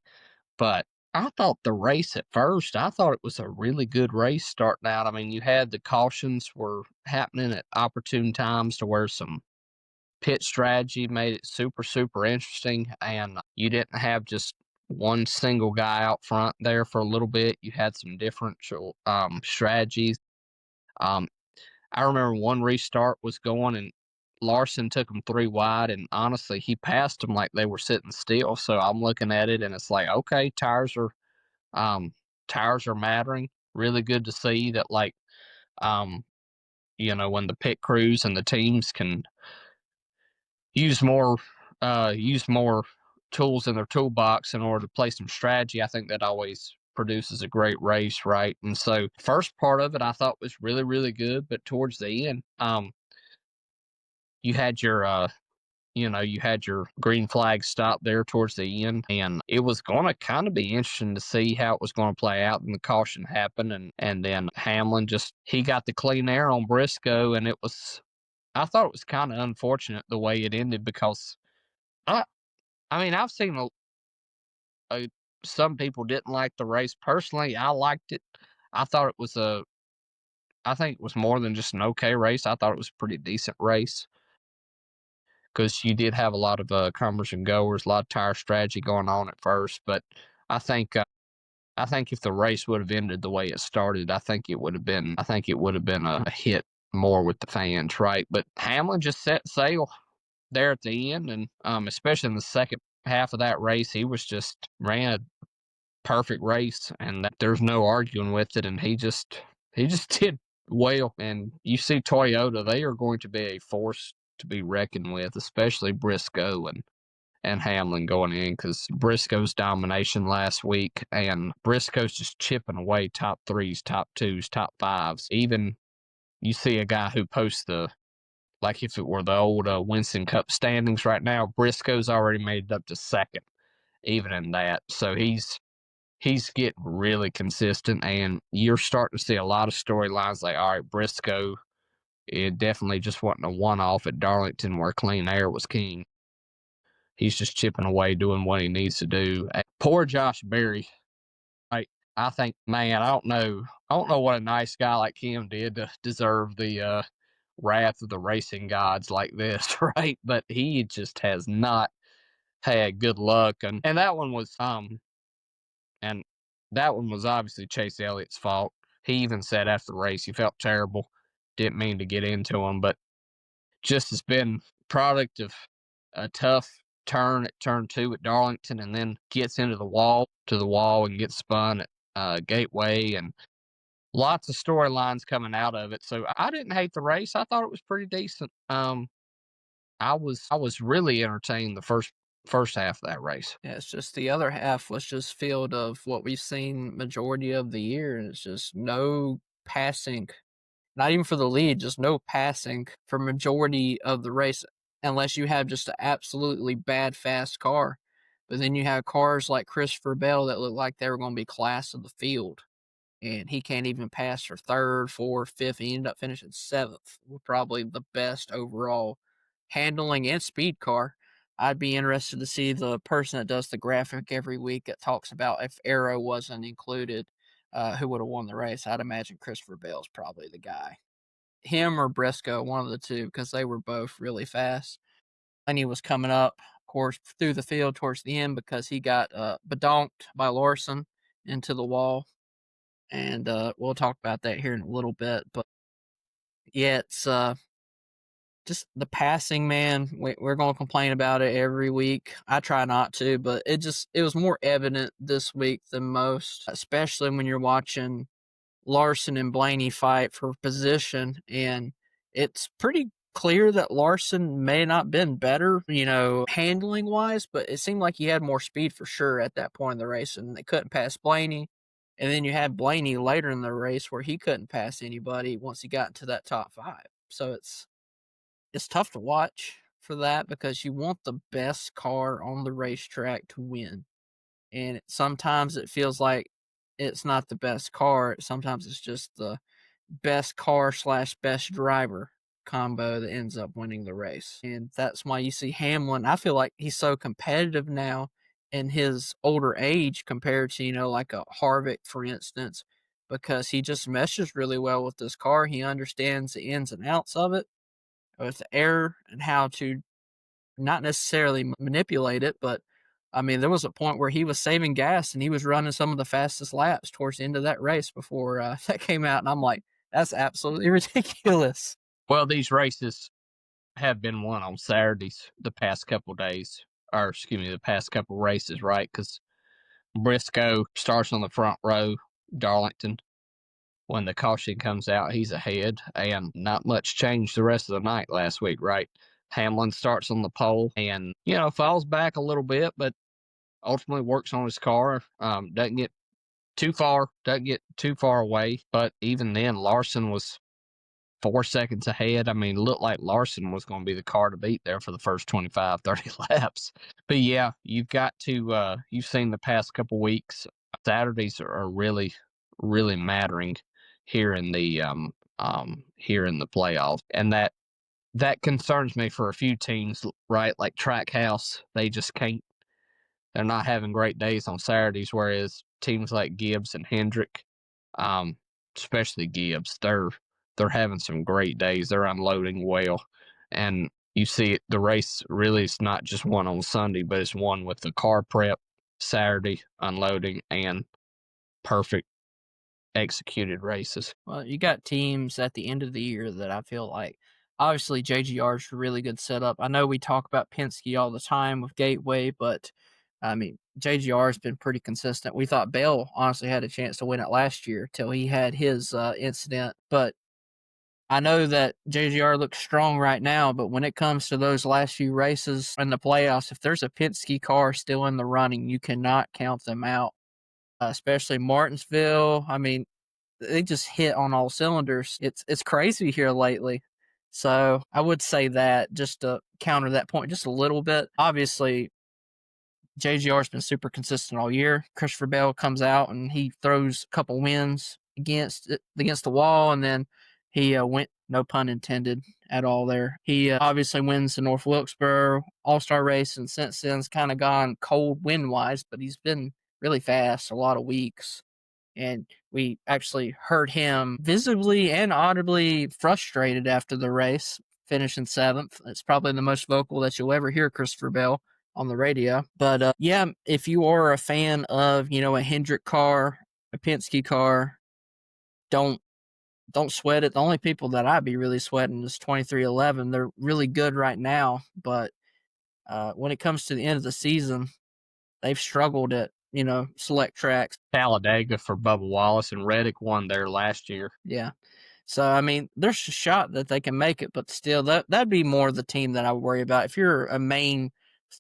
but I thought the race at first, I thought it was a really good race starting out. I mean, you had the cautions were happening at opportune times to where some pit strategy made it super, super interesting, and you didn't have just one single guy out front there for a little bit. You had some different strategies. I remember one restart was going and Larson took him 3 wide, and honestly, he passed them like they were sitting still. So I'm looking at it, and it's like, okay, tires are mattering. Really good to see that, like, when the pit crews and the teams can use more tools in their toolbox in order to play some strategy. I think that always produces a great race, right? And so, first part of it I thought was really, really good, but towards the end, you had your you know, you had your green flag stop there towards the end, and it was going to kind of be interesting to see how it was going to play out. And the caution happened, and then Hamlin he got the clean air on Briscoe, and I thought it was kind of unfortunate the way it ended because I I mean I've seen some people didn't like the race. Personally, I liked it. I thought it was I think it was more than just an okay race. I thought it was a pretty decent race because you did have a lot of comers and goers, a lot of tire strategy going on at first. But I think uh, I think if the race would have ended the way it started, I think it would have been a hit more with the fans, right? But Hamlin just set sail there at the end, and especially in the second half of that race, he was just ran a perfect race, and there's no arguing with it. And he just did well. And you see Toyota, they are going to be a force to be reckoned with, especially Briscoe and Hamlin going in, because Briscoe's domination last week, and Briscoe's just chipping away top threes, top twos, top fives. Even you see a guy who posts like if it were the old Winston Cup standings right now, Briscoe's already made it up to second, even in that. So he's getting really consistent, and you're starting to see a lot of storylines like, all right, Briscoe, it definitely just wasn't a one-off at Darlington where clean air was king. He's just chipping away, doing what he needs to do. And poor Josh Berry. I think, man, I don't know what a nice guy like him did to deserve the wrath of the racing gods like this, right? But he just has not had good luck, and and that one was obviously Chase Elliott's fault. He even said after the race he felt terrible, didn't mean to get into him, but just has been product of a tough turn at turn 2 at Darlington, and then gets into the wall and gets spun at Gateway, and lots of storylines coming out of it. So I didn't hate the race. I thought it was pretty decent. I was really entertained the first half of that race. Yeah, it's just the other half was just filled of what we've seen majority of the year, and it's just no passing, not even for the lead, just no passing for majority of the race, unless you have just an absolutely bad fast car. But then you have cars like Christopher Bell that look like they were going to be class of the field, and he can't even pass for third, fourth, fifth. He ended up finishing seventh, probably the best overall handling and speed car. I'd be interested to see the person that does the graphic every week that talks about if Arrow wasn't included, who would have won the race. I'd imagine Christopher Bell's probably the guy. Him or Briscoe, one of the two, because they were both really fast. And he was coming up, of course, through the field towards the end because he got bedonked by Larson into the wall. And we'll talk about that here in a little bit. But yeah, it's just the passing, man. We're going to complain about it every week. I try not to, but it was more evident this week than most, especially when you're watching Larson and Blaney fight for position. And it's pretty clear that Larson may not been better, handling wise, but it seemed like he had more speed for sure at that point in the race, and they couldn't pass Blaney. And then you had Blaney later in the race where he couldn't pass anybody once he got into that top 5. So it's tough to watch for that because you want the best car on the racetrack to win. And sometimes it feels like it's not the best car. Sometimes it's just the best car / best driver combo that ends up winning the race. And that's why you see Hamlin. I feel like he's so competitive now in his older age compared to, like a Harvick, for instance, because he just meshes really well with this car. He understands the ins and outs of it, with the air and how to not necessarily manipulate it, but I mean, there was a point where he was saving gas and he was running some of the fastest laps towards the end of that race before that came out. And I'm like, that's absolutely ridiculous. Well, these races have been won on Saturdays the past couple days, or excuse me, the past couple races, right? Because Briscoe starts on the front row, Darlington. When the caution comes out, he's ahead, and not much changed the rest of the night last week, right? Hamlin starts on the pole and, falls back a little bit, but ultimately works on his car. Doesn't get too far away. But even then, Larson was 4 seconds ahead. I mean, it looked like Larson was going to be the car to beat there for the first 25, 30 laps. But yeah, you've got to, you've seen the past couple weeks, Saturdays are really, really mattering here in the, here in the playoffs. And that concerns me for a few teams, right? Like Trackhouse, they just can't, they're not having great days on Saturdays, whereas teams like Gibbs and Hendrick, um, especially Gibbs, they're having some great days. They're unloading well, and you see it. The race really is not just one on Sunday, but it's one with the car prep Saturday, unloading, and perfect executed races. Well, you got teams at the end of the year that I feel like, obviously JGR is a really good setup. I know we talk about Penske all the time with Gateway, but I mean, JGR has been pretty consistent. We thought Bell honestly had a chance to win it last year till he had his incident, but I know that JGR looks strong right now, but when it comes to those last few races in the playoffs, if there's a Penske car still in the running, you cannot count them out, especially Martinsville. I mean, they just hit on all cylinders. It's crazy here lately. So I would say that just to counter that point just a little bit. Obviously, JGR's been super consistent all year. Christopher Bell comes out and he throws a couple wins against the wall, and then he went, no pun intended at all there. He obviously wins the North Wilkesboro All-Star race, and since then it's kind of gone cold wind-wise, but he's been really fast a lot of weeks. And we actually heard him visibly and audibly frustrated after the race, finishing 7th. It's probably the most vocal that you'll ever hear Christopher Bell on the radio. But yeah, if you are a fan of, a Hendrick car, a Penske car, don't sweat it. The only people that I'd be really sweating is 2311. They're really good right now, but when it comes to the end of the season, they've struggled at select tracks. Talladega for Bubba Wallace, and Reddick won there last year. Yeah. So, I mean, there's a shot that they can make it, but still, that'd be more the team that I would worry about. If you're a main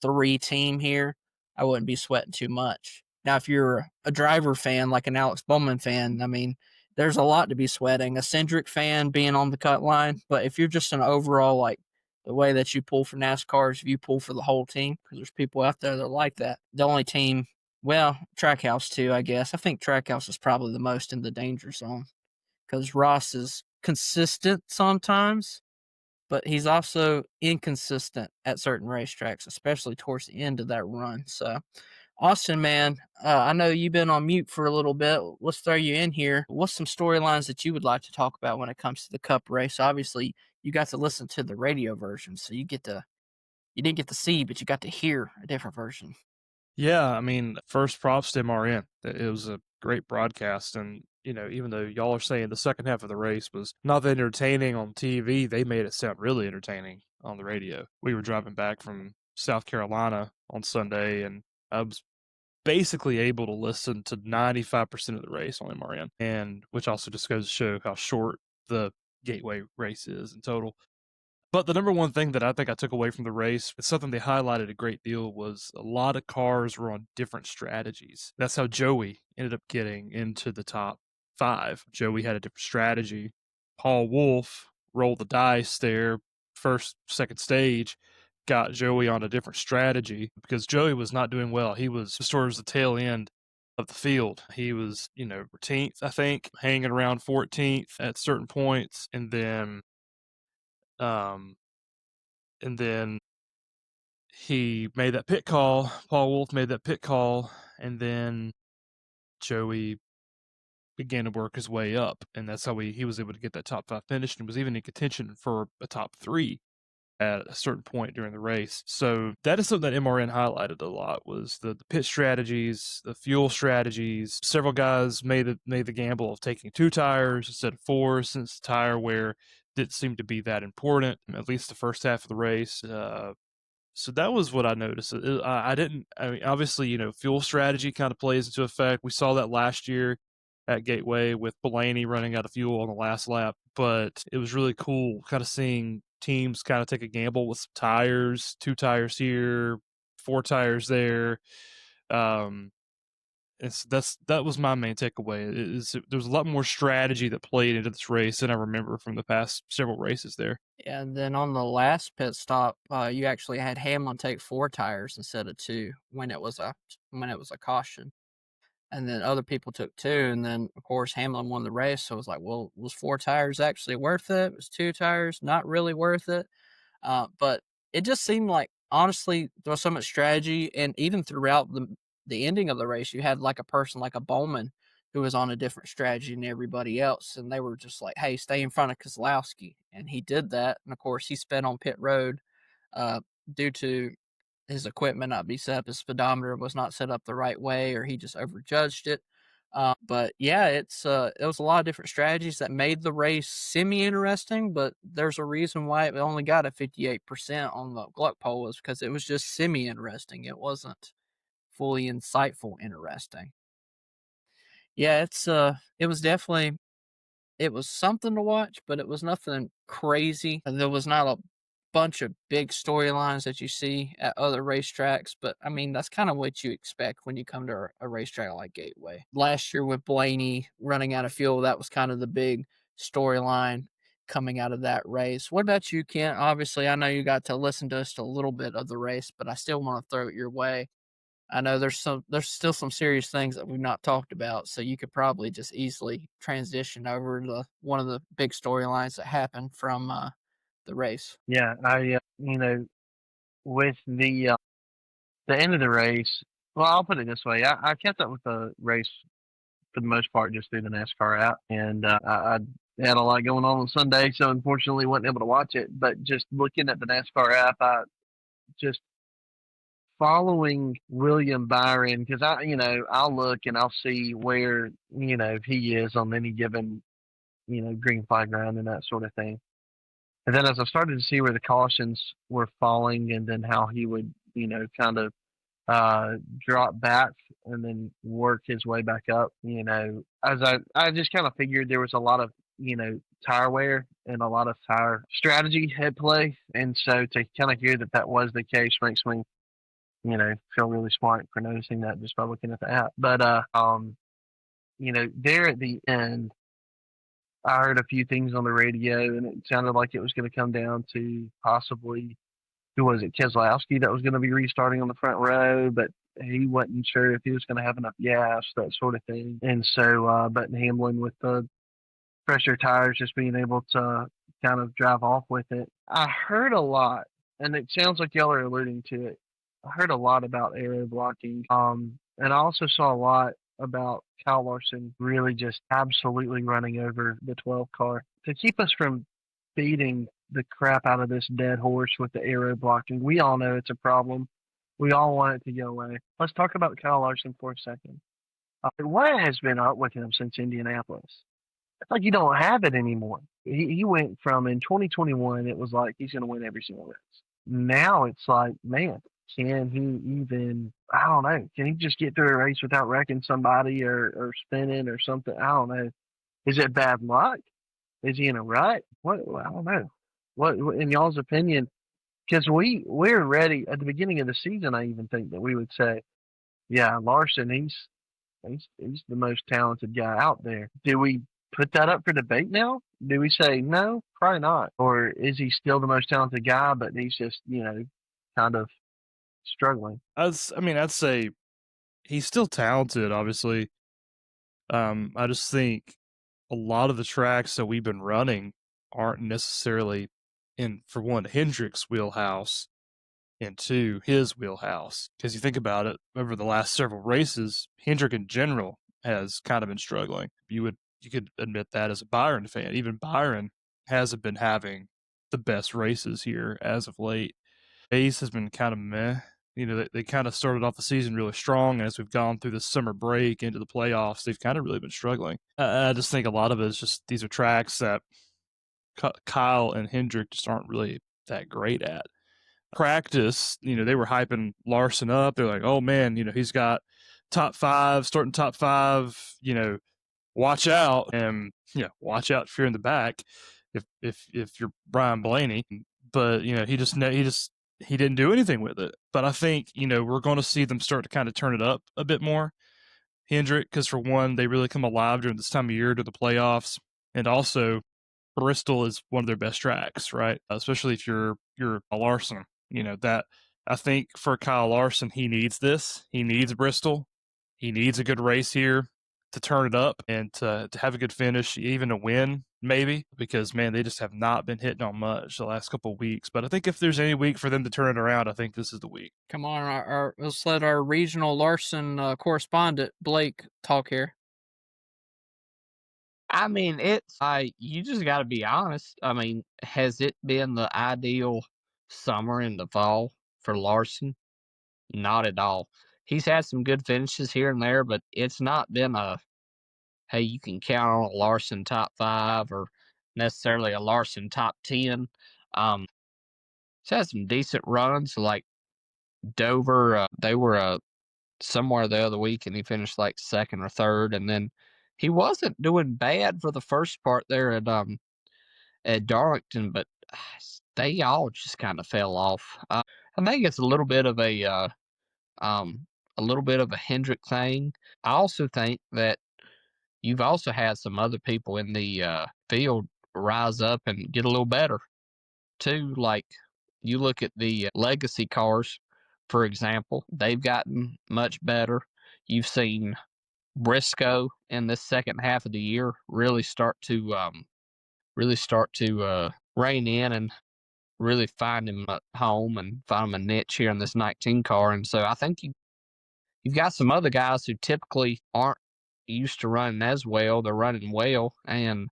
3 team here, I wouldn't be sweating too much. Now, if you're a driver fan, like an Alex Bowman fan, I mean, there's a lot to be sweating. A Cindric fan being on the cut line, but if you're just an overall, like, the way that you pull for NASCAR is if you pull for the whole team, because there's people out there that like that. The only team, well, Trackhouse too, I guess. I think Trackhouse is probably the most in the danger zone, because Ross is consistent sometimes, but he's also inconsistent at certain racetracks, especially towards the end of that run. So, Austin, man, I know you've been on mute for a little bit. Let's throw you in here. What's some storylines that you would like to talk about when it comes to the Cup race? Obviously, you got to listen to the radio version, so you didn't get to see, but you got to hear a different version. Yeah, I mean, first props to MRN. It was a great broadcast, and even though y'all are saying the second half of the race was not that entertaining on TV, they made it sound really entertaining on the radio. We were driving back from South Carolina on Sunday, and I was basically able to listen to 95% of the race on MRN, and which also just goes to show how short the Gateway race is in total. But the number one thing that I think I took away from the race, it's something they highlighted a great deal, was a lot of cars were on different strategies. That's how Joey ended up getting into the top 5. Joey had a different strategy. Paul Wolf rolled the dice there, second stage, got Joey on a different strategy because Joey was not doing well. He was towards the tail end of the field. He was, 14th, I think, hanging around 14th at certain points, and then he made that pit call. Paul Wolf made that pit call, and then Joey began to work his way up, and that's how he was able to get that top 5 finish, and was even in contention for a top 3 at a certain point during the race. So that is something that MRN highlighted a lot, was the pit strategies, the fuel strategies. Several guys made the gamble of taking 2 tires instead of 4, since the tire wear didn't seem to be that important, at least the first half of the race. So that was what I noticed. I mean, obviously, fuel strategy kind of plays into effect. We saw that last year at Gateway with Blaney running out of fuel on the last lap, but it was really cool kind of seeing teams kind of take a gamble with some tires, 2 tires here, 4 tires there. that was my main takeaway. There was a lot more strategy that played into this race than I remember from the past several races there. And then on the last pit stop, you actually had Hamlin take 4 tires instead of 2 when it was a caution. And then other people took 2, and then of course Hamlin won the race. So it was like, well, was 4 tires actually worth it? Was 2 tires not really worth it? But it just seemed like, honestly, there was so much strategy, and even throughout the ending of the race, you had like a person like a Bowman who was on a different strategy than everybody else, and they were just like, "Hey, stay in front of Keselowski," and he did that. And of course, he sped on pit road due to his equipment not be set up, his speedometer was not set up the right way, or he just overjudged it. But yeah, it was a lot of different strategies that made the race semi-interesting, but there's a reason why it only got a 58% on the Gluck poll, was because it was just semi-interesting. It wasn't fully insightful interesting. Yeah, it was definitely, it was something to watch, but it was nothing crazy. There was not a bunch of big storylines that you see at other racetracks, but I mean, that's kind of what you expect when you come to a racetrack like Gateway. Last year with Blaney running out of fuel, that was kind of the big storyline coming out of that race. What about you, Kent? Obviously, I know you got to listen to just a little bit of the race, but I still want to throw it your way. I know there's still some serious things that we've not talked about, so you could probably just easily transition over to one of the big storylines that happened from the race. Yeah, with the end of the race, well, I'll put it this way: I kept up with the race for the most part just through the NASCAR app, and I had a lot going on Sunday, so unfortunately wasn't able to watch it. But just looking at the NASCAR app, I just following William Byron, because I'll look and I'll see where he is on any given green flag ground and that sort of thing. And then as I started to see where the cautions were falling, and then how he would kind of drop back and then work his way back up, as I just kind of figured there was a lot of tire wear and a lot of tire strategy at play. And so to kind of hear that was the case makes me feel really smart for noticing that just by looking at the app. But there at the end, I heard a few things on the radio, and it sounded like it was going to come down to possibly, who was it, Keselowski, that was going to be restarting on the front row, but he wasn't sure if he was going to have enough gas, that sort of thing. And so, but Hamlin, with the fresher tires, just being able to kind of drive off with it. I heard a lot, and it sounds like y'all are alluding to it. I heard a lot about aero blocking, and I also saw a lot about Kyle Larson really just absolutely running over the 12 car. To keep us from beating the crap out of this dead horse with the aero blocking, we all know it's a problem. We all want it to go away. Let's talk about Kyle Larson for a second. What has been up with him since Indianapolis? It's like you don't have it anymore. He went from, in 2021, it was like he's going to win every single race. Now it's like, man, can he even, I don't know, can he just get through a race without wrecking somebody or spinning or something? I don't know. Is it bad luck? Is he in a rut? What? I don't know. What in y'all's opinion? Because we're ready at the beginning of the season. I even think that we would say, yeah, Larson, he's the most talented guy out there. Do we put that up for debate now? Do we say no? Probably not. Or is he still the most talented guy, but he's just kind of struggling? I'd say he's still talented, obviously. I just think a lot of the tracks that we've been running aren't necessarily in, for one, Hendrick's wheelhouse, and two, his wheelhouse. Because you think about it, over the last several races, Hendrick in general has kind of been struggling. You could admit that as a Byron fan. Even Byron hasn't been having the best races here as of late. Ace has been kind of meh. They kind of started off the season really strong, and as we've gone through the summer break into the playoffs, they've kind of really been struggling. I just think a lot of it is just these are tracks that Kyle and Hendrick just aren't really that great at. Practice, they were hyping Larson up. They're like, oh man, he's got starting top five, watch out. And watch out if you're in the back, if you're Brian Blaney. But he didn't do anything with it. But I think we're going to see them start to kind of turn it up a bit more, Hendrick, because for one, they really come alive during this time of year to the playoffs, and also Bristol is one of their best tracks, right? Especially if you're a Larson. That I think for Kyle Larson, he needs this. He needs Bristol. He needs a good race here to turn it up and to have a good finish, even a win, maybe, because man, they just have not been hitting on much the last couple of weeks. But I think if there's any week for them to turn it around, I think this is the week. Come on, let's let our regional Larson correspondent Blake talk here. I mean, you just got to be honest. I mean, has it been the ideal summer and the fall for Larson? Not at all. He's had some good finishes here and there, but it's not been hey, you can count on a Larson top 5 or necessarily a Larson top 10. He's had some decent runs like Dover. They were somewhere the other week and he finished like second or third. And then he wasn't doing bad for the first part there at Darlington, but they all just kind of fell off. I think it's a little bit of a Hendrick thing. I also think that you've also had some other people in the field rise up and get a little better too. Like you look at the legacy cars, for example, they've gotten much better. You've seen Briscoe in this second half of the year really start to rein in and really find him at home and find him a niche here in this 19 car. And so I think you've got some other guys who typically aren't used to running as well. They're running well, and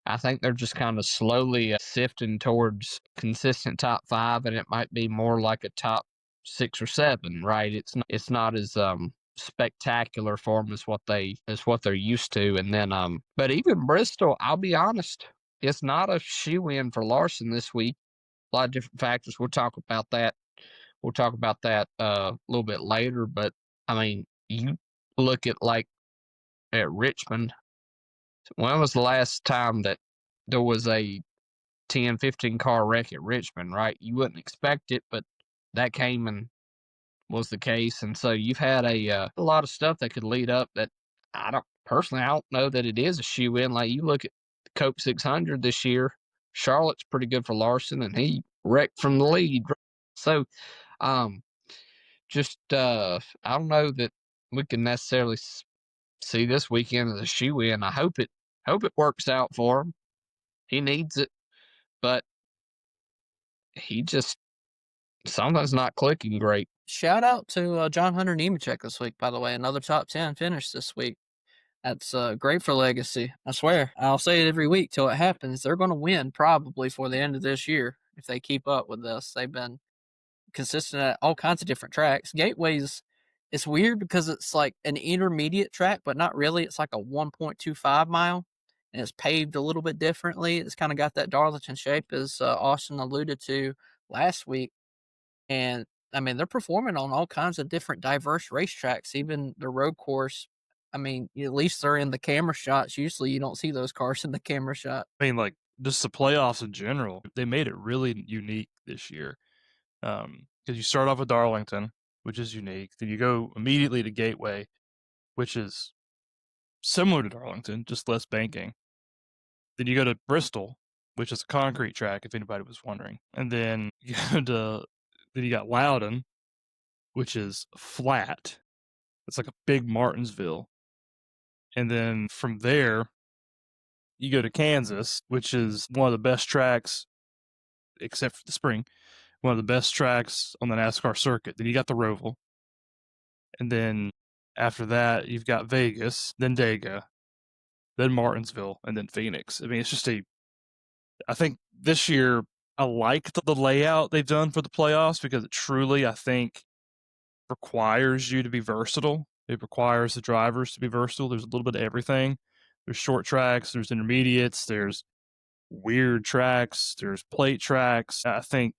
I think they're just kind of slowly sifting towards consistent top 5, and it might be more like a top 6 or 7, right? It's not as spectacular for them as what they're used to. And then but even Bristol, I'll be honest, it's not a shoe-in for Larson this week. A lot of different factors. We'll talk about that a little bit later. But I mean, you look at Richmond. When was the last time that there was a 10, 15 car wreck at Richmond, right? You wouldn't expect it, but that came and was the case. And so you've had a lot of stuff that could lead up that I don't know that it is a shoe-in. Like you look at the Coke 600 this year, Charlotte's pretty good for Larson, and he wrecked from the lead. So I don't know that we can necessarily see this weekend as a shoe-in. I hope it works out for him. He needs it, but he just something's not clicking great. Shout out to John Hunter Nemechek this week, by the way. Another top 10 finish this week. That's great for Legacy. I swear. I'll say it every week till it happens. They're going to win probably for the end of this year if they keep up with this. They've been consistent at all kinds of different tracks. Gateways, it's weird because it's like an intermediate track, but not really. It's like a 1.25 mile, and it's paved a little bit differently. It's kind of got that Darlington shape, as Austin alluded to last week. And I mean, they're performing on all kinds of different diverse racetracks, even the road course. I mean, at least they're in the camera shots. Usually you don't see those cars in the camera shot. I mean, like just the playoffs in general, they made it really unique this year. Because you start off with Darlington, which is unique. Then you go immediately to Gateway, which is similar to Darlington, just less banking. Then you go to Bristol, which is a concrete track, if anybody was wondering. And then you got Loudon, which is flat. It's like a big Martinsville. And then from there, you go to Kansas, which is one of the best tracks, except for the spring, one of the best tracks on the NASCAR circuit. Then you got the Roval. And then after that, you've got Vegas, then Dega, then Martinsville, and then Phoenix. I mean, it's just I think this year I liked the layout they've done for the playoffs because it truly, I think, requires you to be versatile. It requires the drivers to be versatile. There's a little bit of everything. There's short tracks, there's intermediates, there's weird tracks, there's plate tracks. I think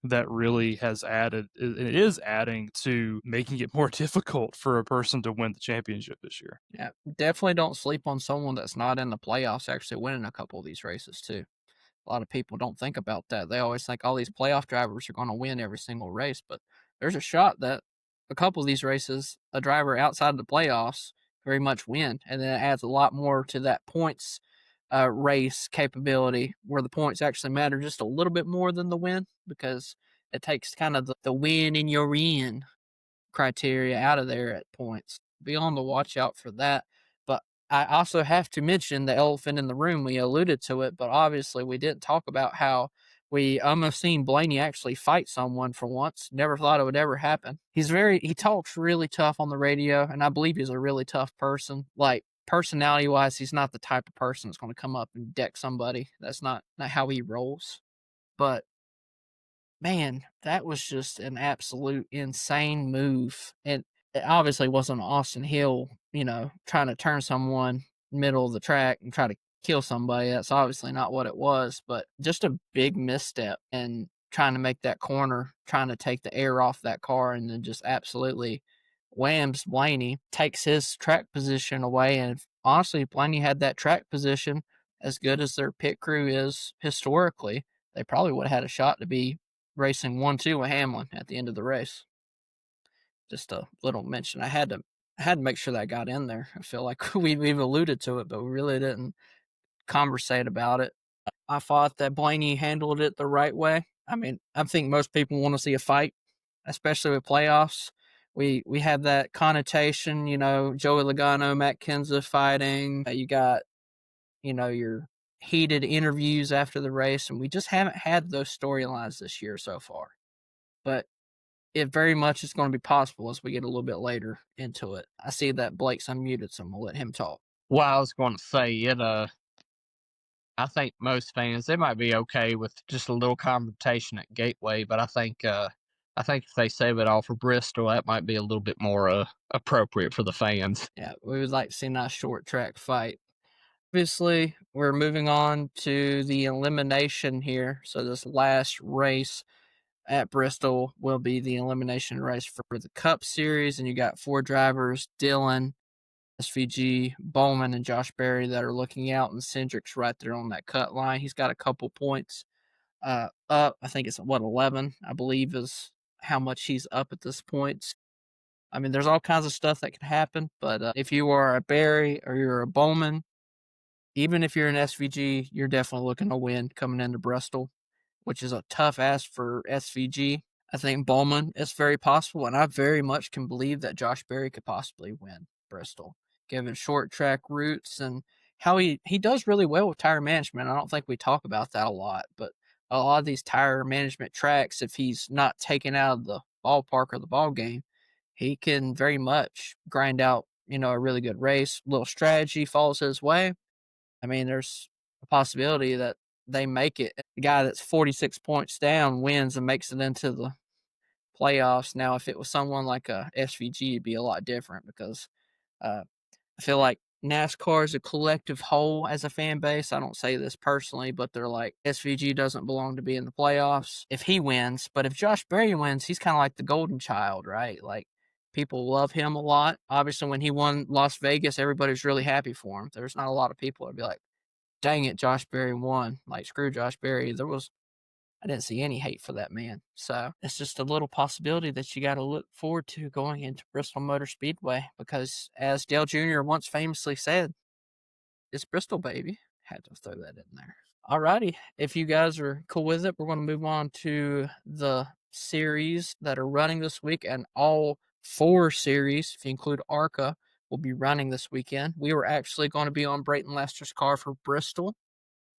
that really has added, it is adding to making it more difficult for a person to win the championship this year. Yeah, definitely don't sleep on someone that's not in the playoffs actually winning a couple of these races too. A lot of people don't think about that. They always think all these playoff drivers are going to win every single race, but there's a shot that a couple of these races, a driver outside of the playoffs very much win. And then it adds a lot more to that points race capability where the points actually matter just a little bit more than the win, because it takes kind of the win in your in criteria out of there at points. Be on the watch out for that. But I also have to mention the elephant in the room. We alluded to it, but obviously we didn't talk about how we almost seen Blaney actually fight someone for once. Never thought it would ever happen. He talks really tough on the radio, and I believe he's a really tough person. Like, personality wise, he's not the type of person that's going to come up and deck somebody. That's not how he rolls. But man, that was just an absolute insane move. And it obviously wasn't Austin Hill, trying to turn someone middle of the track and try to kill somebody. That's obviously not what it was, but just a big misstep and trying to make that corner, trying to take the air off that car, and then just absolutely whams Blaney, takes his track position away. And honestly, Blaney had that track position as good as their pit crew is historically. They probably would have had a shot to be racing 1-2 with Hamlin at the end of the race. Just a little mention. I had to make sure that got in there. I feel like we've alluded to it, but we really didn't conversate about it. I thought that Blaney handled it the right way. I mean, I think most people want to see a fight, especially with playoffs. We have that connotation, Joey Logano, Matt Kenseth fighting. You got, your heated interviews after the race, and we just haven't had those storylines this year so far. But it very much is going to be possible as we get a little bit later into it. I see that Blake's unmuted, so I'm going to let him talk. Well, I was going to say it. I think most fans, they might be okay with just a little confrontation at Gateway, but I think if they save it all for Bristol, that might be a little bit more appropriate for the fans. Yeah, we would like to see a nice short track fight. Obviously, we're moving on to the elimination here. So this last race at Bristol will be the elimination race for the Cup Series, and you got 4 drivers: Dylan, SVG, Bowman, and Josh Berry that are looking out, and Cindric's right there on that cut line. He's got a couple points up. I think it's 11, I believe, is how much he's up at this point. I mean, there's all kinds of stuff that can happen, but if you are a Berry or you're a Bowman, even if you're an SVG, you're definitely looking to win coming into Bristol, which is a tough ask for SVG. I think Bowman is very possible, and I very much can believe that Josh Berry could possibly win Bristol, given short track routes and how he does really well with tire management. I don't think we talk about that a lot, but a lot of these tire management tracks, if he's not taken out of the ballpark or the ball game, he can very much grind out, a really good race. Little strategy falls his way. I mean, there's a possibility that they make it. The guy that's 46 points down wins and makes it into the playoffs. Now, if it was someone like a SVG, it'd be a lot different, because I feel like NASCAR is a collective whole as a fan base. I don't say this personally, but they're like, SVG doesn't belong to be in the playoffs if he wins. But if Josh Berry wins, he's kind of like the golden child, right? Like, people love him a lot. Obviously, when he won Las Vegas, everybody's really happy for him. There's not a lot of people that'd be like, dang it, Josh Berry won. Like, screw Josh Berry. I didn't see any hate for that man. So it's just a little possibility that you got to look forward to going into Bristol Motor Speedway, because as Dale Jr. once famously said, it's Bristol, baby. Had to throw that in there. Alrighty. If you guys are cool with it, we're going to move on to the series that are running this week, and all 4 series, if you include ARCA, will be running this weekend. We were actually going to be on Brayton Lester's car for Bristol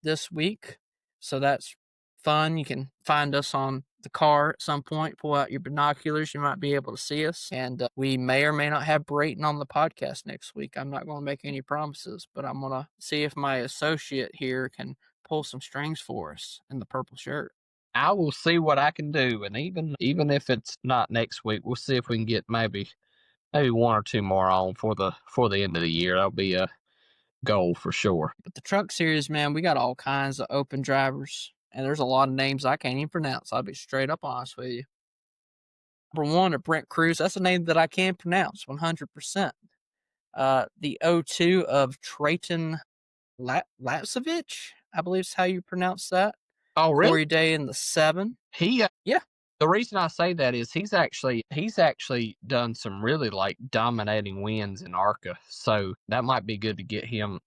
this week, so that's fun. You can find us on the car at some point. Pull out your binoculars, you might be able to see us, and we may or may not have Brayton on the podcast next week. I'm not going to make any promises, but I'm going to see if my associate here can pull some strings for us in the purple shirt. I will see what I can do, and even if it's not next week, we'll see if we can get maybe 1 or 2 more on for the end of the year. That'll be a goal for sure. But the truck series, man, we got all kinds of open drivers, and there's a lot of names I can't even pronounce. I'll be straight up honest with you. Number 1 are Brent Cruz. That's a name that I can pronounce 100%. The 02 of Trayton Lapsevich, I believe is how you pronounce that. Oh, really? Corey Day in the 7. He Yeah. The reason I say that is he's actually done some really like dominating wins in ARCA, so that might be good to get him.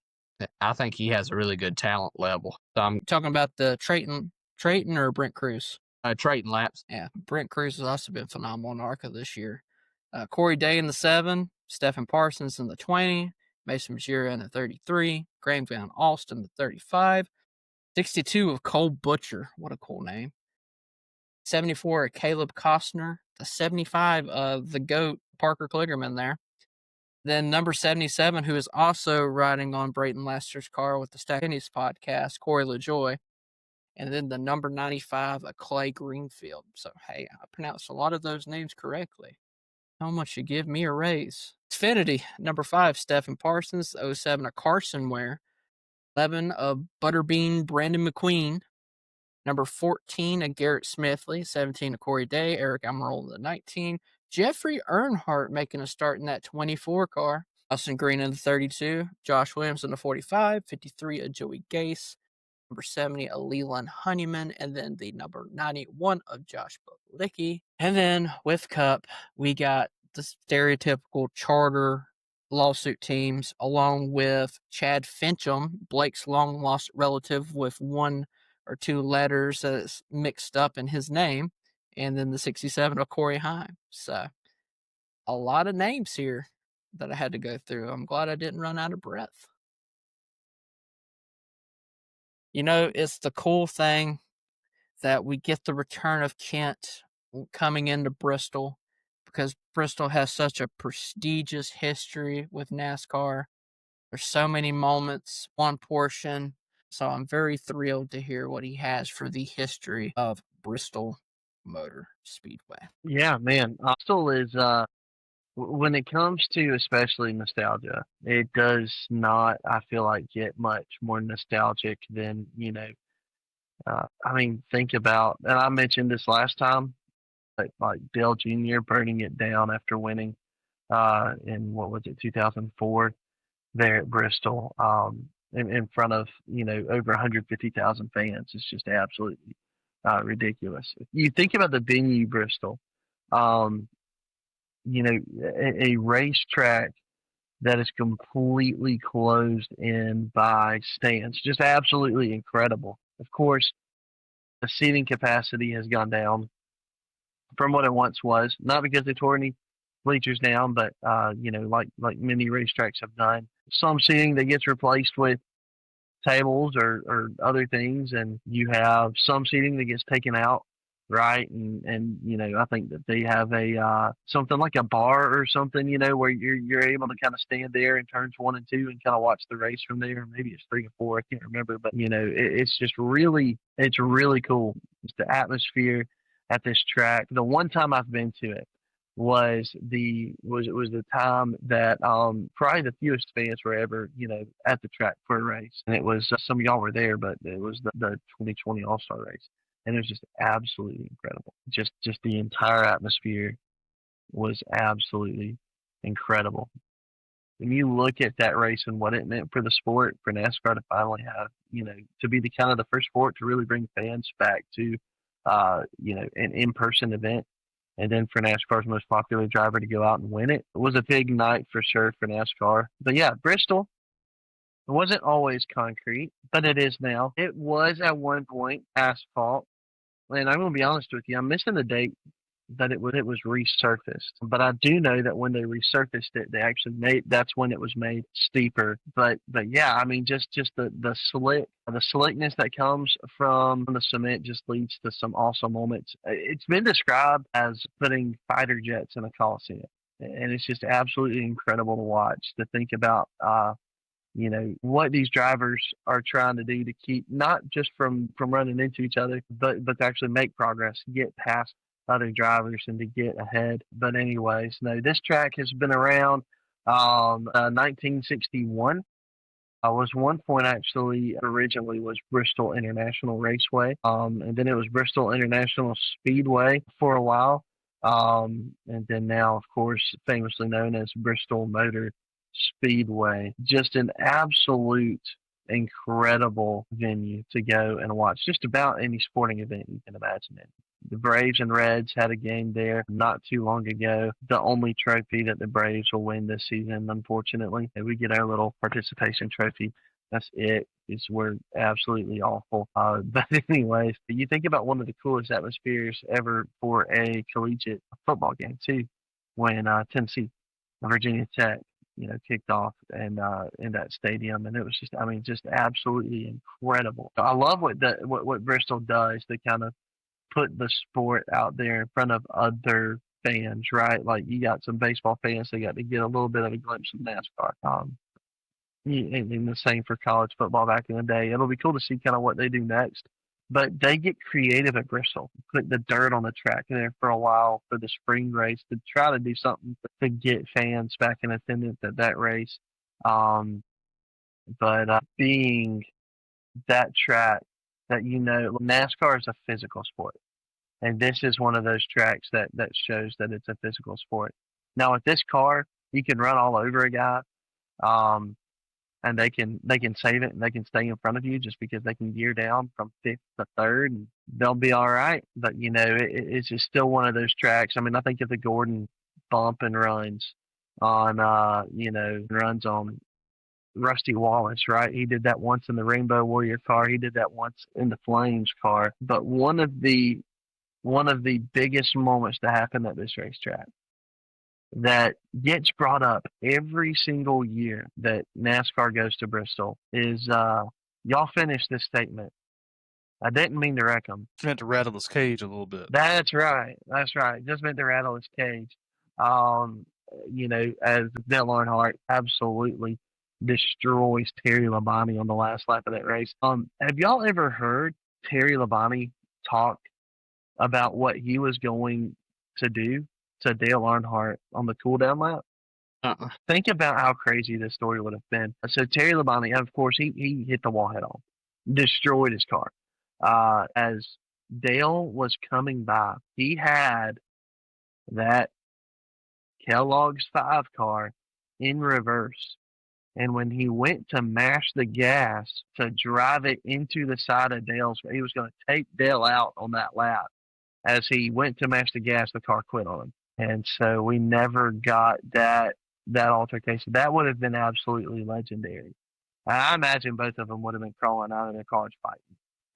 I think he has a really good talent level. So I'm Talking about the Trayton or Brent Cruz? trading laps. Yeah, Brent Cruz has also been phenomenal in ARCA this year. Corey Day in the 7, Stephen Parsons in the 20, Mason Majira in the 33, Graham Van Alst in the 35, 62 of Cole Butcher. What a cool name. 74 of Caleb Costner, the 75 of the GOAT, Parker Kligerman there. Then number 77, who is also riding on Brayton Lester's car with the Stack Tennis podcast, Corey LaJoy. And then the number 95, a Clay Greenfield. So, hey, I pronounced a lot of those names correctly. How much you give me a raise? Xfinity, number 5, Stephen Parsons, 07, a Carson Ware. 11 of Butterbean, Brandon McQueen. Number 14, a Garrett Smithley. 17, a Corey Day. Eric Almirola, the 19. Jeffrey Earnhardt making a start in that 24 car. Austin Green in the 32. Josh Williams in the 45. 53, a Joey Gase. Number 70, a Leland Honeyman. And then the number 91 of Josh Bilicki. And then with Cup, we got the stereotypical charter lawsuit teams, along with Chad Fincham, Blake's long lost relative with 1 or 2 letters that's mixed up in his name, and then the 67 of Corey Heim. So a lot of names here that I had to go through. I'm glad I didn't run out of breath. You know, it's the cool thing that we get the return of Kent coming into Bristol, because Bristol has such a prestigious history with NASCAR. There's so many moments, one portion. So I'm very thrilled to hear what he has for the history of Bristol Motor Speedway. Yeah, man. Bristol is when it comes to especially nostalgia, it does not, I feel like, get much more nostalgic than, I mean, think about, and I mentioned this last time, like Dale Jr. burning it down after winning in, what was it, 2004 there at Bristol, in front of, over 150,000 fans. It's just absolutely ridiculous. You think about the venue, Bristol, a racetrack that is completely closed in by stands. Just absolutely incredible. Of course, the seating capacity has gone down from what it once was, not because they tore any bleachers down, but like many racetracks have done. Some seating that gets replaced with tables or other things, and you have some seating that gets taken out, right? And I think that they have a something like a bar or something, where you're able to kind of stand there in turns 1 and 2 and kind of watch the race from there. Maybe it's 3 and 4, I can't remember, but it's just really cool. It's the atmosphere at this track. The one time I've been to it was the time that probably the fewest fans were ever at the track for a race, and it was some of y'all were there, but it was the 2020 All-Star race, and it was just absolutely incredible. Just the entire atmosphere was absolutely incredible. When you look at that race and what it meant for the sport, for NASCAR to finally have, to be the kind of the first sport to really bring fans back to an in-person event. And then for NASCAR's most popular driver to go out and win it. It was a big night for sure for NASCAR. But yeah, Bristol, it wasn't always concrete, but it is now. It was at one point asphalt. And I'm going to be honest with you, I'm missing the date that it was resurfaced. But I do know that when they resurfaced it, they actually that's when it was made steeper. But yeah, I mean, just the slickness that comes from the cement just leads to some awesome moments. It's been described as putting fighter jets in a Coliseum, and it's just absolutely incredible to watch, to think about what these drivers are trying to do to keep not just from running into each other, but to actually make progress, get past other drivers and to get ahead. But anyways, no, this track has been around 1961. Was one point actually originally was Bristol International Raceway, and then it was Bristol International Speedway for a while, and then now, of course, famously known as Bristol Motor Speedway. Just an absolute incredible venue to go and watch just about any sporting event you can imagine it. The Braves and Reds had a game there not too long ago. The only trophy that the Braves will win this season, unfortunately. And we get our little participation trophy. That's it. We're absolutely awful. But anyways, you think about one of the coolest atmospheres ever for a collegiate football game too, when Tennessee, Virginia Tech, kicked off and in that stadium, and it was just absolutely incredible. I love what Bristol does to kind of put the sport out there in front of other fans, right? Like you got some baseball fans, they got to get a little bit of a glimpse of NASCAR. And the same for college football back in the day. It'll be cool to see kind of what they do next. But they get creative at Bristol, put the dirt on the track there for a while for the spring race to try to do something to get fans back in attendance at that race. But being that track that NASCAR is a physical sport. And this is one of those tracks that shows that it's a physical sport. Now with this car, you can run all over a guy. And they can save it and they can stay in front of you just because they can gear down from fifth to third and they'll be all right. But it's just still one of those tracks. I mean, I think of the Gordon bump and runs on runs on Rusty Wallace, right? He did that once in the Rainbow Warrior car. He did that once in the Flames car. But one of the biggest moments to happen at this racetrack that gets brought up every single year that NASCAR goes to Bristol is y'all finish this statement. I didn't mean to wreck them. Just meant to rattle his cage a little bit. That's right. Just meant to rattle his cage. As Dale Earnhardt absolutely destroys Terry Labonte on the last lap of that race. Have y'all ever heard Terry Labonte talk about what he was going to do to Dale Earnhardt on the cool down lap? Think about how crazy this story would have been. So Terry Labonte, of course, he hit the wall head on, destroyed his car. As Dale was coming by, he had that Kellogg's 5 car in reverse. And when he went to mash the gas to drive it into the side of Dale's, he was going to take Dale out on that lap. As he went to mash the gas, the car quit on him. And so we never got that altercation. That would have been absolutely legendary. I imagine both of them would have been crawling out of their cars fighting.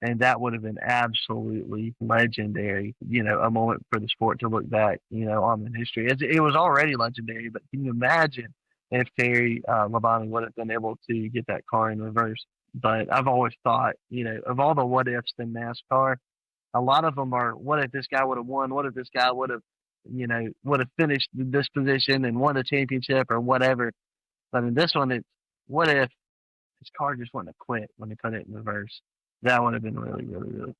And that would have been absolutely legendary, a moment for the sport to look back, on in history. It was already legendary, but can you imagine if Terry Labonte would have been able to get that car in reverse? But I've always thought, of all the what ifs in NASCAR, a lot of them are, what if this guy would have won? What if this guy would have finished this position and won the championship or whatever? But in this one, it's what if his car just wouldn't have quit when they put it in reverse? That would have been really, really, really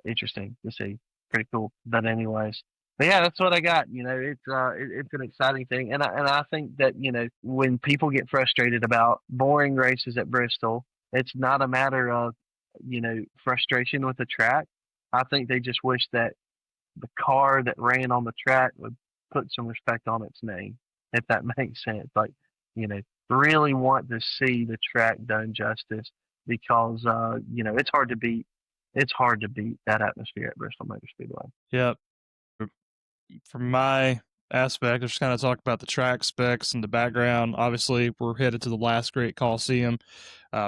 interesting to see. Pretty cool. But anyways, but yeah, that's what I got. It's an exciting thing, and I think that when people get frustrated about boring races at Bristol, it's not a matter of frustration with the track. I think they just wish that the car that ran on the track would put some respect on its name, if that makes sense. Like, really want to see the track done justice because, it's hard to beat. It's hard to beat that atmosphere at Bristol Motor Speedway. Yep. From my aspect, I just kind of talk about the track specs and the background. Obviously, we're headed to the last great Coliseum,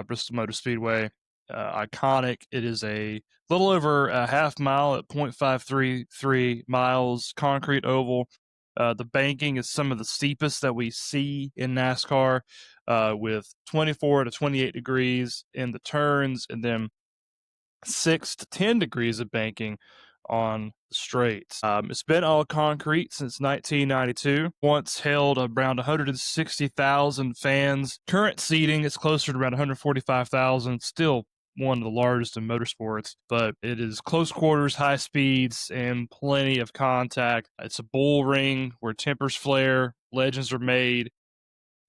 Bristol Motor Speedway. Iconic. It is a little over a half mile at 0.533 miles, concrete oval. The banking is some of the steepest that we see in NASCAR, with 24 to 28 degrees in the turns, and then 6 to 10 degrees of banking on the straights. It's been all concrete since 1992. Once held around 160,000 fans. Current seating is closer to around 145,000. Still one of the largest in motorsports, but it is close quarters, high speeds, and plenty of contact. It's a bull ring where tempers flare, legends are made.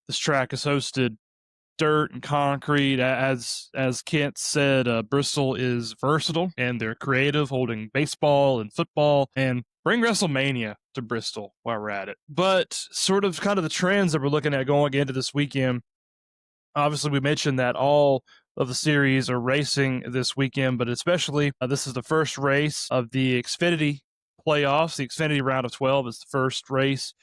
This track has hosted dirt and concrete. As Kent said, Bristol is versatile and they're creative, holding baseball and football, and bring WrestleMania to Bristol while we're at it. But sort of kind of the trends that we're looking at going into this weekend, obviously we mentioned that all of the series are racing this weekend, but especially this is the first race of the Xfinity playoffs. The Xfinity round of 12 is the first race.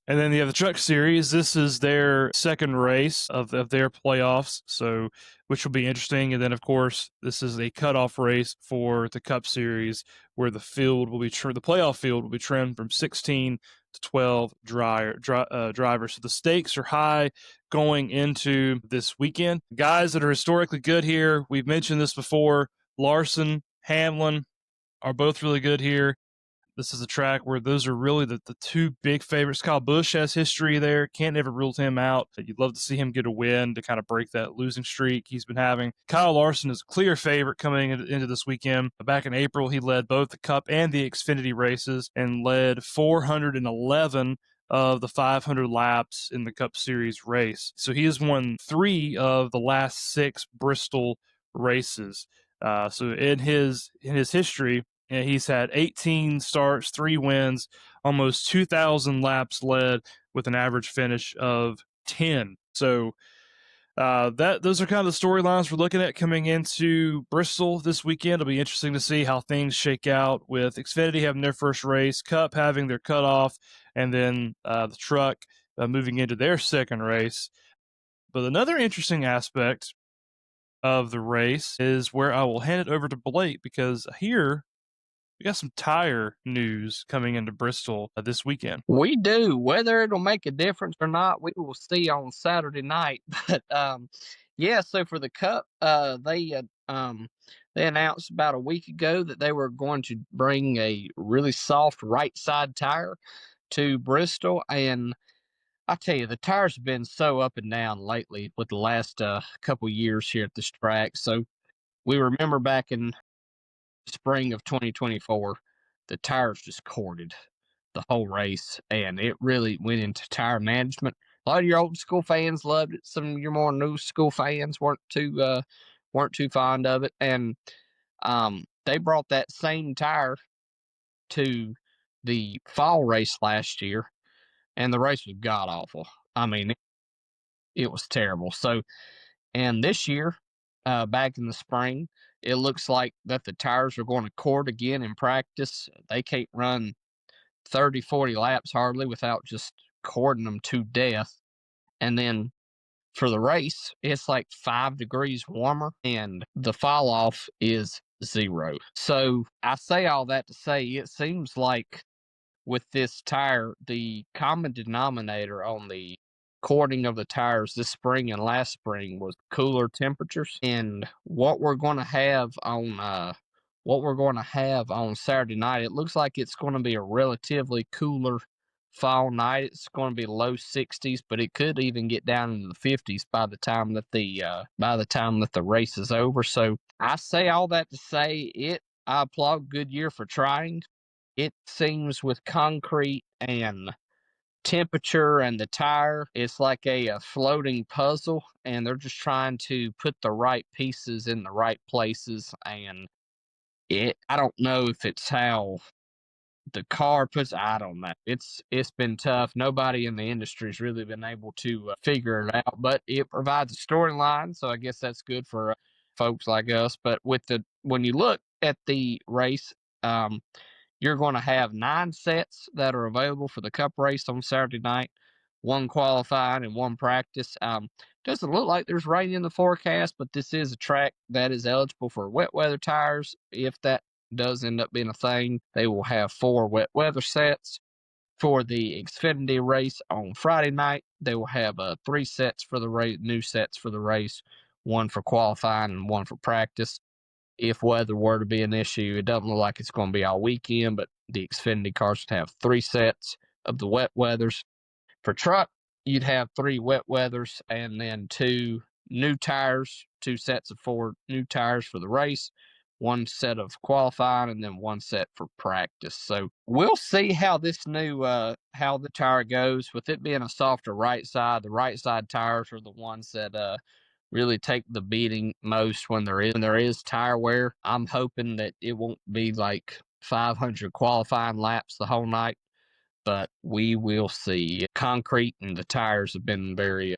And then you have the Truck Series. This is their second race of their playoffs, so which will be interesting. And then, of course, this is a cutoff race for the Cup Series, where the field will be the playoff field will be trimmed from 16 to 12 drivers. So the stakes are high going into this weekend. Guys that are historically good here, we've mentioned this before. Larson, Hamlin are both really good here. This is a track where those are really the two big favorites. Kyle Busch has history there. Can't ever rule him out. You'd love to see him get a win to kind of break that losing streak he's been having. Kyle Larson is a clear favorite coming into this weekend. Back in April, he led both the Cup and the Xfinity races and led 411 of the 500 laps in the Cup Series race. So he has won 3 of the last 6 Bristol races. So in his history, and he's had 18 starts, 3 wins, almost 2,000 laps led with an average finish of 10. So those are kind of the storylines we're looking at coming into Bristol this weekend. It'll be interesting to see how things shake out with Xfinity having their first race, Cup having their cutoff, and then the Truck moving into their second race. But another interesting aspect of the race is where I will hand it over to Blake, because here we got some tire news coming into Bristol this weekend. We do. Whether it'll make a difference or not, we will see on Saturday night. But yeah, so for the Cup, they announced about a week ago that they were going to bring a really soft right side tire to Bristol, and I tell you, the tires have been so up and down lately with the last couple years here at this track. So we remember back in spring of 2024, the tires just corded the whole race, and it really went into tire management. A lot of your old school fans loved it. Some of your more new school fans weren't too fond of it, and they brought that same tire to the fall race last year, and the race was god awful. I mean, it was terrible. So, and this year, back in the spring, it looks like that the tires are going to cord again in practice. They can't run 30, 40 laps hardly without just cording them to death. And then for the race, it's like 5 degrees warmer, and the fall off is 0. So I say all that to say it seems like with this tire, the common denominator on the cording of the tires this spring and last spring was cooler temperatures. And what we're going to have on Saturday night, it looks like it's going to be a relatively cooler fall night. It's going to be low 60s, but it could even get down into the 50s by the time that the race is over. So I say all that to say I applaud Goodyear for trying. It seems with concrete and temperature and the tire, it's like a floating puzzle, and they're just trying to put the right pieces in the right places. And I don't know if it's how the car puts. I don't know. It's been tough. Nobody in the industry's really been able to figure it out, but it provides a storyline, so I guess that's good for folks like us. But when you look at the race, you're going to have 9 sets that are available for the Cup race on Saturday night, 1 qualifying and 1 practice. Doesn't look like there's rain in the forecast, but this is a track that is eligible for wet weather tires. If that does end up being a thing, they will have 4 wet weather sets. For the Xfinity race on Friday night, they will have 3 sets for the race, new sets for the race, 1 for qualifying and 1 for practice. If weather were to be an issue, it doesn't look like it's going to be all weekend, but the Xfinity cars would have 3 sets of the wet weathers. For Truck, you'd have 3 wet weathers and then 2 new tires, 2 sets of 4 new tires for the race, 1 set of qualifying, and then 1 set for practice. So we'll see how this how the tire goes. With it being a softer right side, the right side tires are the ones that really take the beating most when there is tire wear. I'm hoping that it won't be like 500 qualifying laps the whole night, but we will see. Concrete and the tires have been very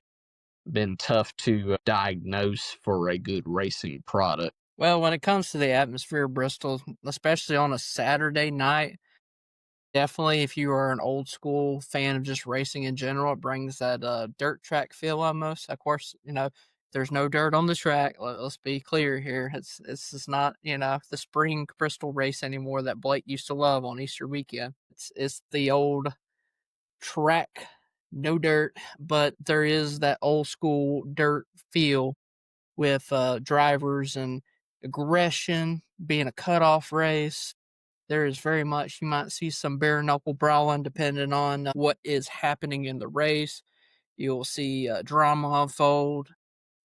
been tough to diagnose for a good racing product. Well, when it comes to the atmosphere of Bristol, especially on a Saturday night, definitely if you are an old school fan of just racing in general, it brings that dirt track feel almost. Of course, there's no dirt on the track. Let's be clear here. It's just not, the spring Bristol race anymore that Blake used to love on Easter weekend. It's the old track, no dirt, but there is that old school dirt feel with drivers and aggression being a cutoff race. There is very much, you might see some bare knuckle brawling depending on what is happening in the race. You'll see drama unfold.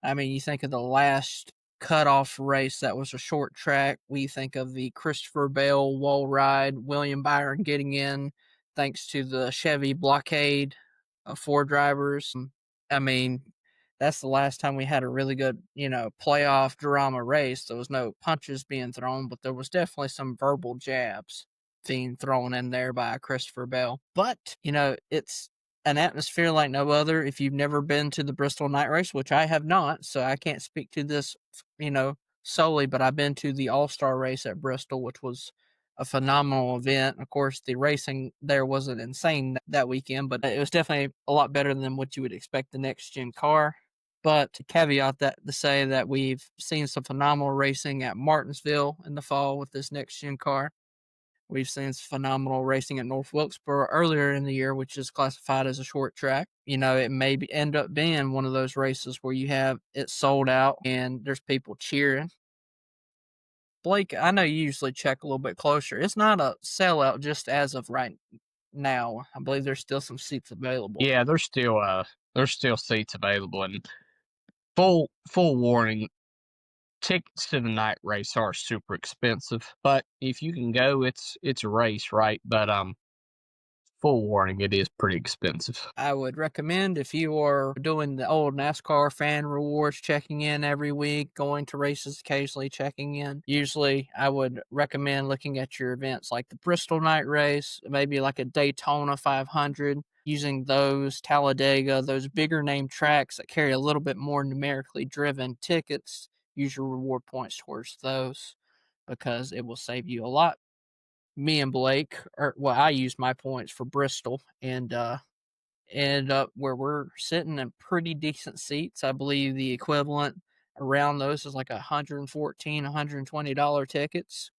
I mean, you think of the last cutoff race that was a short track. We think of the Christopher Bell wall ride, William Byron getting in thanks to the Chevy blockade of 4 drivers. I mean, that's the last time we had a really good, playoff drama race. There was no punches being thrown, but there was definitely some verbal jabs being thrown in there by Christopher Bell. But, it's an atmosphere like no other. If you've never been to the Bristol night race, which I have not, so I can't speak to this, solely, but I've been to the All-Star race at Bristol, which was a phenomenal event. Of course, the racing there wasn't insane that weekend, but it was definitely a lot better than what you would expect the next gen car. But to caveat that, to say that we've seen some phenomenal racing at Martinsville in the fall with this next gen car. We've seen phenomenal racing at North Wilkesboro earlier in the year, which is classified as a short track. It may end up being one of those races where you have it sold out and there's people cheering. Blake, I know you usually check a little bit closer. It's not a sellout just as of right now. I believe there's still some seats available. Yeah, there's still seats available, and full warning, tickets to the night race are super expensive. But if you can go, it's a race, right? But full warning, it is pretty expensive. I would recommend, if you are doing the old NASCAR fan rewards, checking in every week, going to races occasionally, checking in. Usually, I would recommend looking at your events like the Bristol night race, maybe like a Daytona 500, using those, Talladega, those bigger name tracks that carry a little bit more numerically driven tickets. Use your reward points towards those because it will save you a lot. Me and Blake, I used my points for Bristol and ended up where we're sitting in pretty decent seats. I believe the equivalent around those is like $114, $120 tickets.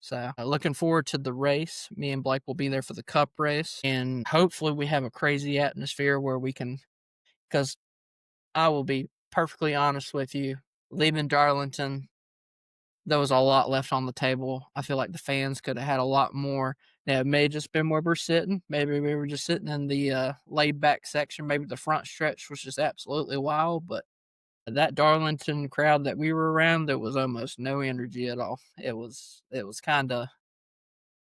So looking forward to the race. Me and Blake will be there for the Cup race, and hopefully we have a crazy atmosphere where we can, because I will be perfectly honest with you, leaving Darlington, there was a lot left on the table. I feel like the fans could have had a lot more. Now, it may have just been where we're sitting. Maybe we were just sitting in the laid back section. Maybe the front stretch was just absolutely wild. But that Darlington crowd that we were around, there was almost no energy at all. It was kind of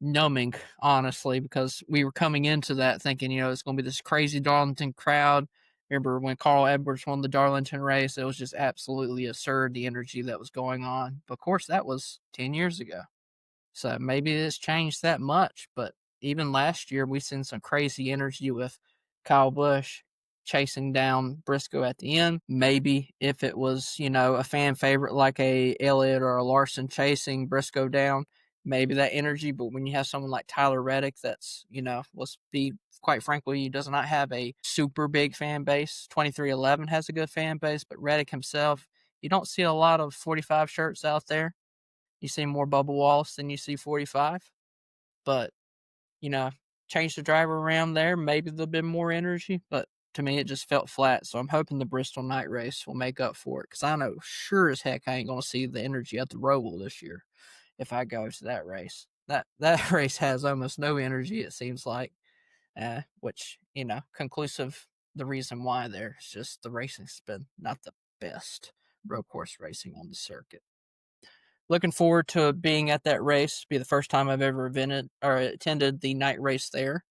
numbing, honestly, because we were coming into that thinking, it's going to be this crazy Darlington crowd. Remember when Carl Edwards won the Darlington race? It was just absolutely absurd, the energy that was going on. But of course, that was 10 years ago. So maybe it's changed that much. But even last year, we've seen some crazy energy with Kyle Busch chasing down Briscoe at the end. Maybe if it was, a fan favorite like a Elliot or a Larson chasing Briscoe down, maybe that energy. But when you have someone like Tyler Reddick, that's, let's be quite frankly, he does not have a super big fan base. 2311 has a good fan base, but Reddick himself, you don't see a lot of 45 shirts out there. You see more Bubba Wallace than you see 45. But, change the driver around there, maybe there'll be more energy. But to me, it just felt flat. So I'm hoping the Bristol night race will make up for it, because I know sure as heck I ain't going to see the energy at the Roval this year if I go to that race. That race has almost no energy, it seems like. Which, conclusive, the reason why there is just the racing's been not the best road course racing on the circuit. Looking forward to being at that race. It'll be the first time I've ever attended the night race there.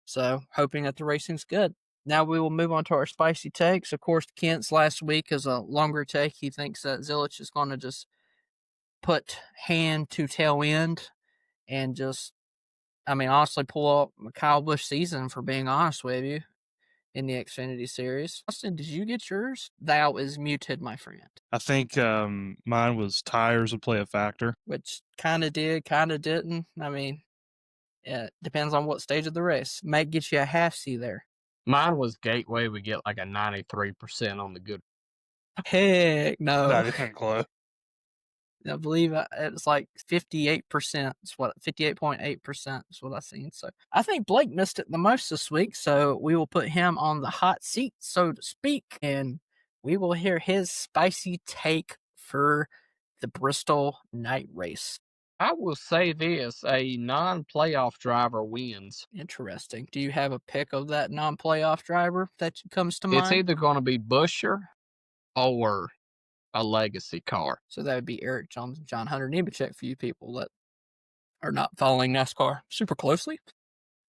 So hoping that the racing's good. Now we will move on to our spicy takes. Of course, Kent's last week is a longer take. He thinks that Zilich is going to just put hand to tail end and just, honestly pull up Kyle Busch season, for being honest with you. in the Xfinity Series. Austin, did you get yours? Thou is muted, my friend. I think mine was tires would play a factor. Which kind of did, kind of didn't. I mean, it depends on what stage of the race. Might get you a half C there. Mine was Gateway. We get like a 93% on the good. Heck no. Not even close. I believe it's like 58%. It's what 58.8% is what I've seen. So I think Blake missed it the most this week. So we will put him on the hot seat, so to speak, and we will hear his spicy take for the Bristol night race. I will say this: a non-playoff driver wins. Interesting. Do you have a pick of that non-playoff driver that comes to mind? It's either going to be Busher or a legacy car. So that would be Eric Jones and John Hunter Nemechek for you people that are not following NASCAR super closely,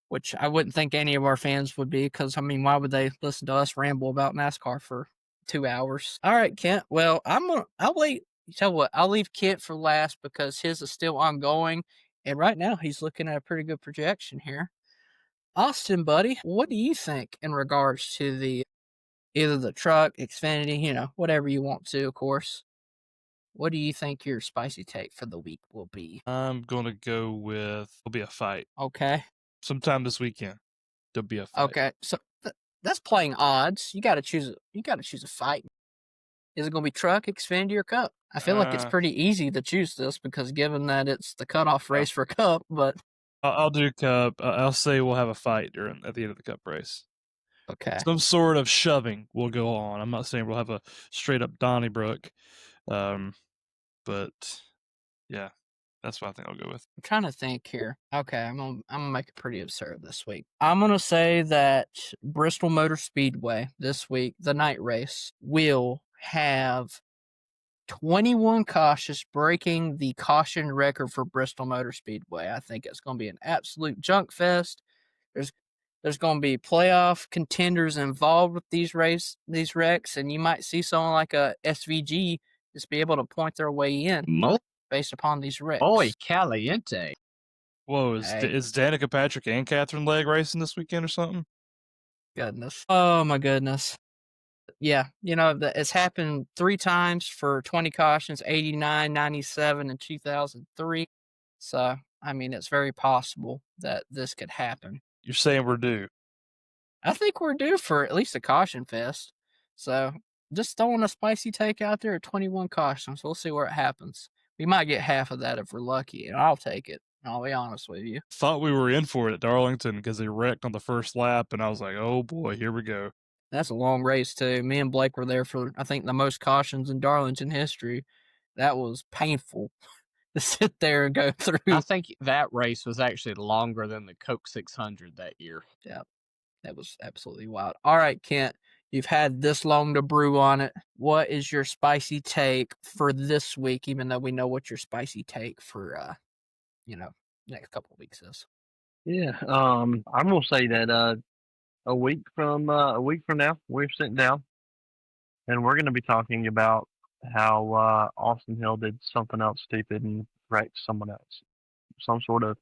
which I wouldn't think any of our fans would be, because, I mean, why would they listen to us ramble about NASCAR for 2 hours? All right, Kent. Well, I'll wait. You tell what, I'll leave Kent for last because his is still ongoing, and right now he's looking at a pretty good projection here. Austin, buddy, what do you think in regards to either the truck, Xfinity, whatever you want to, of course. What do you think your spicy take for the week will be? I'm going to go with it'll be a fight. Okay. Sometime this weekend. There'll be a fight. Okay. So that's playing odds. You got to choose a fight. Is it going to be truck, Xfinity, or Cup? I feel like it's pretty easy to choose this because given that it's the cutoff race for Cup, but I'll do Cup. I'll say we'll have a fight at the end of the Cup race. okay. Some sort of shoving will go on. I'm not saying we'll have a straight up Donnybrook, but yeah, that's what I think I'll go with. I'm trying to think here. Okay, I'm gonna make it pretty absurd this week. I'm gonna say that Bristol Motor Speedway this week, the night race, will have 21 cautions, breaking the caution record for Bristol Motor Speedway. I think it's gonna be an absolute junk fest. There's going to be playoff contenders involved with these wrecks, and you might see someone like a SVG just be able to point their way in based upon these wrecks. Oy caliente. Whoa, is Danica Patrick and Catherine Legg racing this weekend or something? Goodness. Oh, my goodness. Yeah, it's happened 3 times for 20 cautions, 89, 97, and 2003. So, I mean, it's very possible that this could happen. You're saying we're due? I think we're due for at least a caution fest. So just throwing a spicy take out there at 21 cautions. We'll see where it happens. We might get half of that if we're lucky, and I'll take it. I'll be honest with you. Thought we were in for it at Darlington because they wrecked on the first lap, and I was like, oh boy, here we go. That's a long race, too. Me and Blake were there for, I think, the most cautions in Darlington history. That was painful to sit there and go through. I think that race was actually longer than the Coke 600 that year. Yeah, that was absolutely wild. All right, Kent, you've had this long to brew on it. What is your spicy take for this week, even though we know what your spicy take for, next couple of weeks is? Yeah, I'm gonna say that a week from now, we're sitting down, and we're gonna be talking about how Austin Hill did something else stupid and wrecked someone else. Some sort of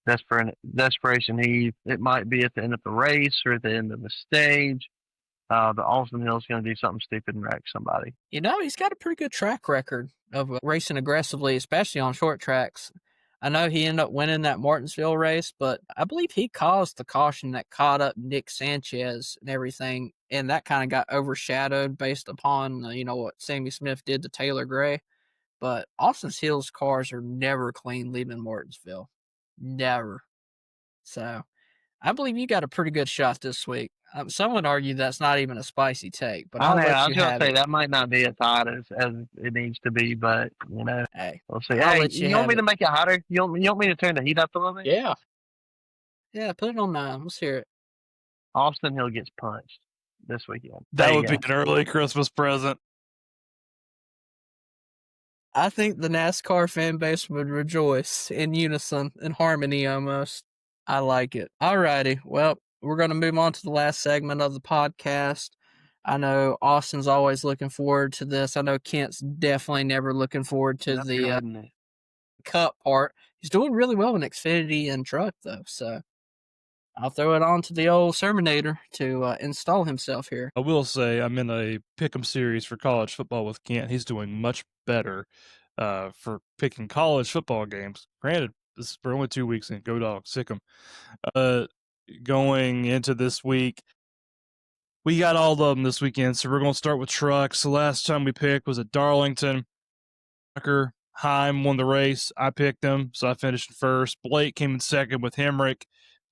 desperation. It might be at the end of the race or at the end of the stage. But Austin Hill's going to do something stupid and wreck somebody. He's got a pretty good track record of racing aggressively, especially on short tracks. I know he ended up winning that Martinsville race, but I believe he caused the caution that caught up Nick Sanchez and everything, and that kind of got overshadowed based upon, what Sammy Smith did to Taylor Gray. But Austin Hill's cars are never clean leaving Martinsville. Never. So I believe you got a pretty good shot this week. Some would argue that's not even a spicy take, but I was going to say that might not be as hot as it needs to be, but hey, we'll see. Hey, you want me to make it hotter? You want me to turn the heat up a little bit? Yeah, put it on 9. Let's hear it. Austin Hill gets punched this weekend. That would be an early Christmas present. I think the NASCAR fan base would rejoice in unison, in harmony almost. I like it. Alrighty, well, we're going to move on to the last segment of the podcast. I know Austin's always looking forward to this. I know Kent's definitely never looking forward to the Cup part. He's doing really well in Xfinity and truck, though. So I'll throw it on to the old Sermonator to install himself here. I will say I'm in a pick'em series for college football with Kent. He's doing much better for picking college football games. Granted, this is for only 2 weeks in. Go Dogs, sick 'em. Going into this week, we got all of them this weekend, so we're going to start with trucks. The last time we picked was at Darlington. Heim won the race. I picked him, so I finished in first. Blake came in second with Hemrick.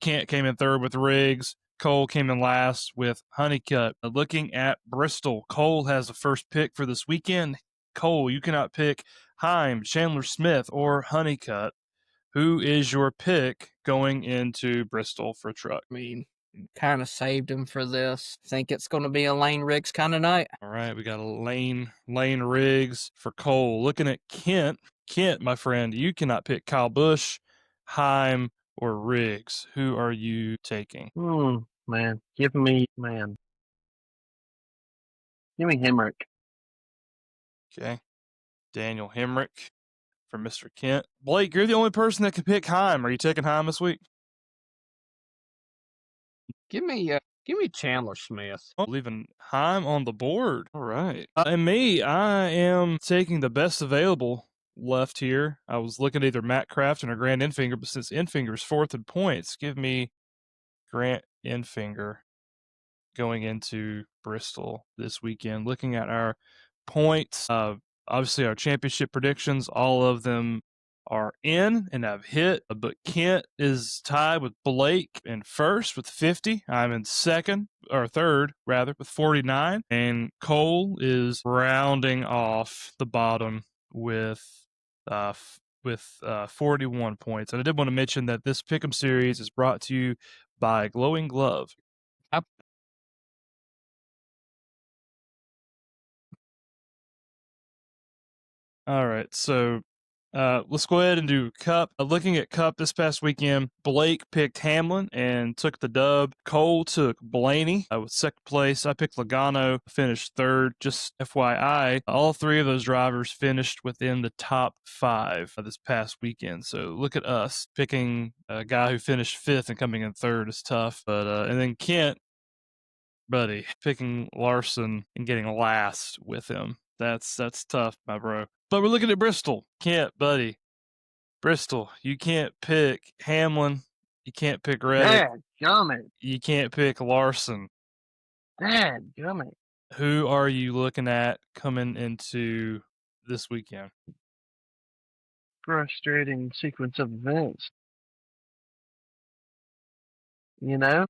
Kent came in third with Riggs. Cole came in last with Honeycutt. Looking at Bristol, Cole has the first pick for this weekend. Cole, you cannot pick Heim, Chandler Smith, or Honeycutt. Who is your pick going into Bristol for truck? I mean, kind of saved him for this. Think it's going to be a Lane Riggs kind of night. All right, we got a Lane Riggs for Cole. Looking at Kent, my friend, you cannot pick Kyle Busch, Heim, or Riggs. Who are you taking? Man, give me Hemrick. Okay, Daniel Hemrick for Mr. Kent. Blake, you're the only person that can pick Heim. Are you taking Heim this week? Give me Chandler Smith. Oh, leaving Heim on the board. All right. And me, I am taking the best available left here. I was looking at either Matt Crafton or Grant Enfinger, but since Enfinger's fourth in points, give me Grant Enfinger going into Bristol this weekend. Looking at our points, obviously our championship predictions, all of them are in and have hit, but Kent is tied with Blake in first with 50. I'm in third with 49, and Cole is rounding off the bottom with 41 points. And I did want to mention that this Pick'em series is brought to you by Glowing Glove. All right, so let's go ahead and do Cup. Looking at Cup this past weekend, Blake picked Hamlin and took the dub. Cole took Blaney with second place. I picked Logano, finished third. Just FYI, all three of those drivers finished within the top 5 this past weekend. So look at us. Picking a guy who finished 5th and coming in third is tough. But and then Kent, buddy, picking Larson and getting last with him. That's tough, my bro. But we're looking at Bristol. Kent, buddy. Bristol, you can't pick Hamlin. You can't pick Reddick. Dadgummit. You can't pick Larson. Dadgummit. Who are you looking at coming into this weekend? Frustrating sequence of events. You know?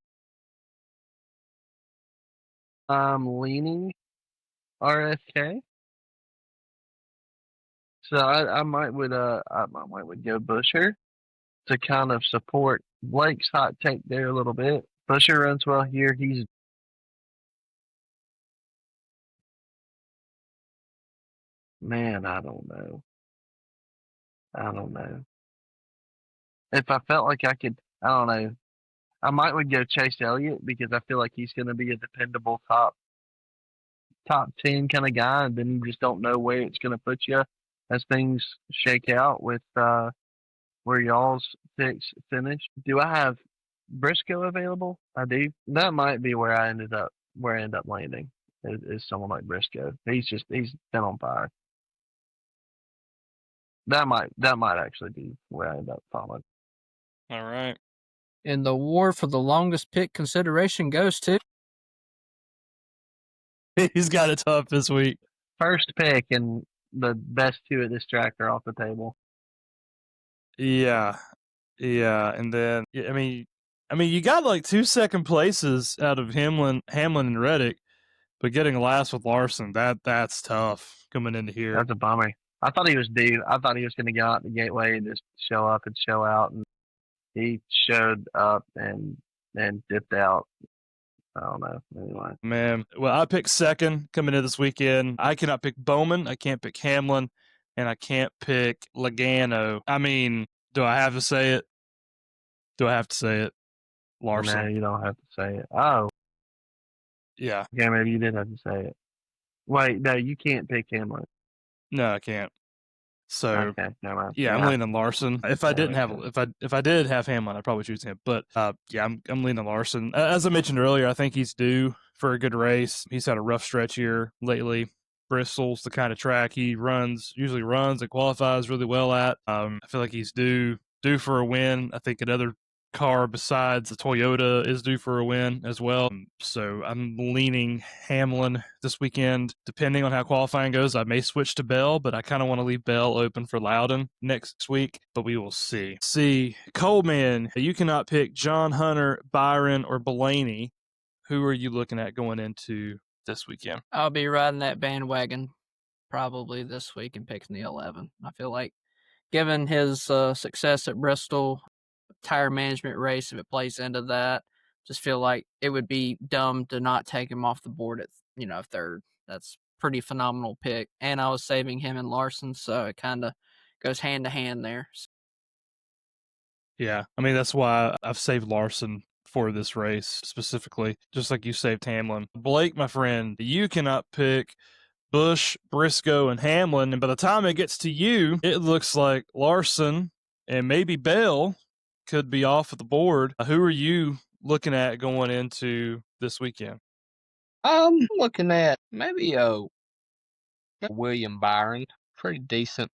I'm leaning RFK. So I might would go Busher to kind of support Blake's hot take there a little bit. Busher runs well here. Man, I don't know. If I felt like I could, I don't know. I might would go Chase Elliott because I feel like he's going to be a dependable top 10 kind of guy, and then you just don't know where it's going to put you as things shake out with where y'all's picks finish. Do I have Briscoe available? I do. That might be where I end up landing is someone like Briscoe. He's been on fire. That might actually be where I end up falling. All right. And the war for the longest pick consideration goes to... He's got it tough this week. First pick and the best 2 at this track are off the table. Yeah, and then I mean, you got like 2 second places out of Hamlin and Reddick, but getting last with Larson, that's tough coming into here. That's a bummer. I thought he was due. I thought he was going to go out the gateway and just show up and show out, and he showed up and dipped out. I don't know. Anyway. Man, well, I picked second coming into this weekend. I cannot pick Bowman. I can't pick Hamlin. And I can't pick Logano. I mean, do I have to say it? Larson. No, you don't have to say it. Oh. Yeah. Okay, maybe you did have to say it. Wait, no, you can't pick Hamlin. No, I can't. So Okay, never mind. yeah, I'm leaning Larson. If I didn't have, if I did have Hamlin, I'd probably choose him. But yeah, I'm leaning Larson. As I mentioned earlier, I think he's due for a good race. He's had a rough stretch here lately. Bristol's the kind of track he usually runs and qualifies really well at. I feel like he's due for a win. I think another car besides the Toyota is due for a win as well. So I'm leaning Hamlin this weekend. Depending on how qualifying goes, I may switch to Bell, but I kind of want to leave Bell open for Loudon next week, but we will see. Coleman, you cannot pick John Hunter, Byron, or Blaney. Who are you looking at going into this weekend? I'll be riding that bandwagon probably this week and picking the 11. I feel like given his success at Bristol, tire management race, if it plays into that, just feel like it would be dumb to not take him off the board at third. That's pretty phenomenal pick, and I was saving him and Larson, so it kind of goes hand to hand there. Yeah, I mean that's why I've saved Larson for this race specifically, just like you saved Hamlin. Blake, my friend, you cannot pick Busch, Briscoe, and Hamlin, and by the time it gets to you, it looks like Larson and maybe Bell could be off of the board. Who are you looking at going into this weekend? I'm looking at maybe William Byron. Pretty decent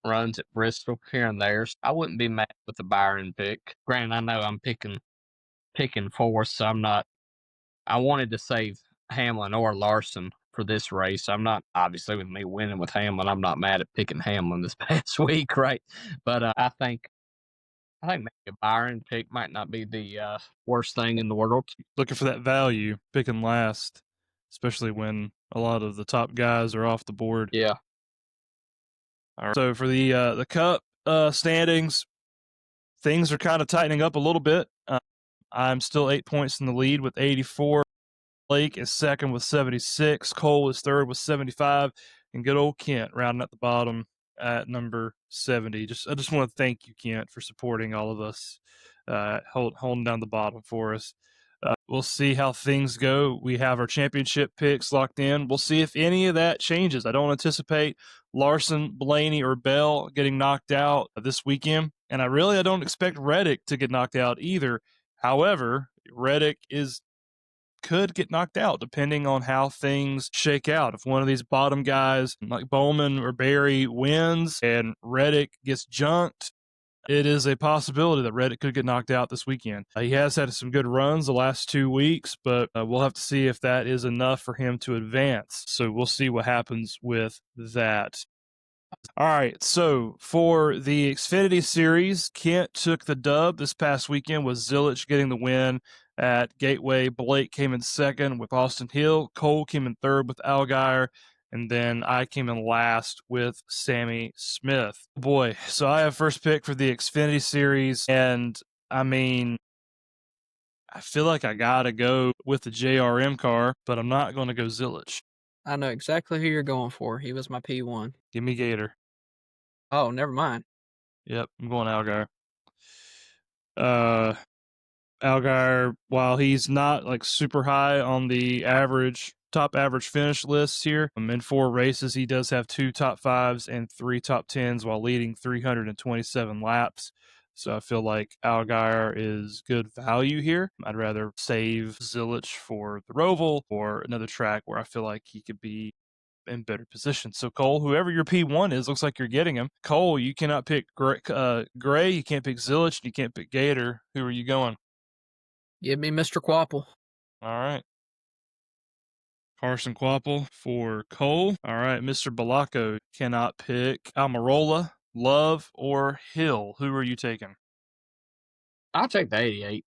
runs at Bristol here and there. I wouldn't be mad with the Byron pick. Granted, I know I'm picking fourth, so I'm not. I wanted to save Hamlin or Larson for this race. I'm not, obviously, with me winning with Hamlin, I'm not mad at picking Hamlin this past week, right? But I think maybe a Byron pick might not be the worst thing in the world. Looking for that value, picking last, especially when a lot of the top guys are off the board. Yeah. All right. So for the Cup standings, things are kind of tightening up a little bit. I'm still 8 points in the lead with 84. Blake is second with 76. Cole is third with 75. And good old Kent rounding at the bottom at number 70. I just want to thank you, Kent, for supporting all of us, holding down the bottom for us. We'll see how things go. We have our championship picks locked in. We'll see if any of that changes. I don't anticipate Larson, Blaney, or Bell getting knocked out this weekend. And I don't expect Reddick to get knocked out either. However, Reddick could get knocked out depending on how things shake out. If one of these bottom guys like Bowman or Barry wins and Reddick gets junked, it is a possibility that Reddick could get knocked out this weekend. He has had some good runs the last 2 weeks, but we'll have to see if that is enough for him to advance. So we'll see what happens with that. All right, so for the Xfinity Series, Kent took the dub this past weekend with Zilich getting the win at Gateway. Blake came in second with Austin Hill. Cole came in third with Allgaier. And then I came in last with Sammy Smith. Boy, so I have first pick for the Xfinity Series. And, I mean, I feel like I got to go with the JRM car, but I'm not going to go Zilich. I know exactly who you're going for. He was my P1. Give me Gator. Oh, never mind. Yep, I'm going Allgaier. Allgaier, while he's not like super high on the top average finish lists here, in 4 races, he does have 2 top 5s and 3 top 10s while leading 327 laps. So I feel like Allgaier is good value here. I'd rather save Zilich for the Roval or another track where I feel like he could be in better position. So Cole, whoever your P1 is, looks like you're getting him. Cole, you cannot pick Gray, you can't pick Zilich, and you can't pick Gator. Who are you going? Give me Mr. Quapple. All right. Carson Quapple for Cole. All right, Mr. Balaco cannot pick Almirola, Love, or Hill. Who are you taking? I'll take the 88.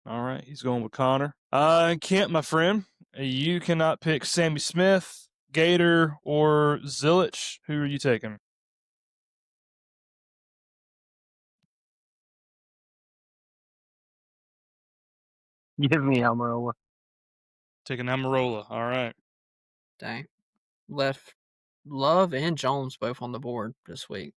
All right, he's going with Connor. Kent, my friend, you cannot pick Sammy Smith, Gator, or Zilich. Who are you taking? Give me Almirola. Taking Almirola. All right. Dang. Left Love and Jones both on the board this week.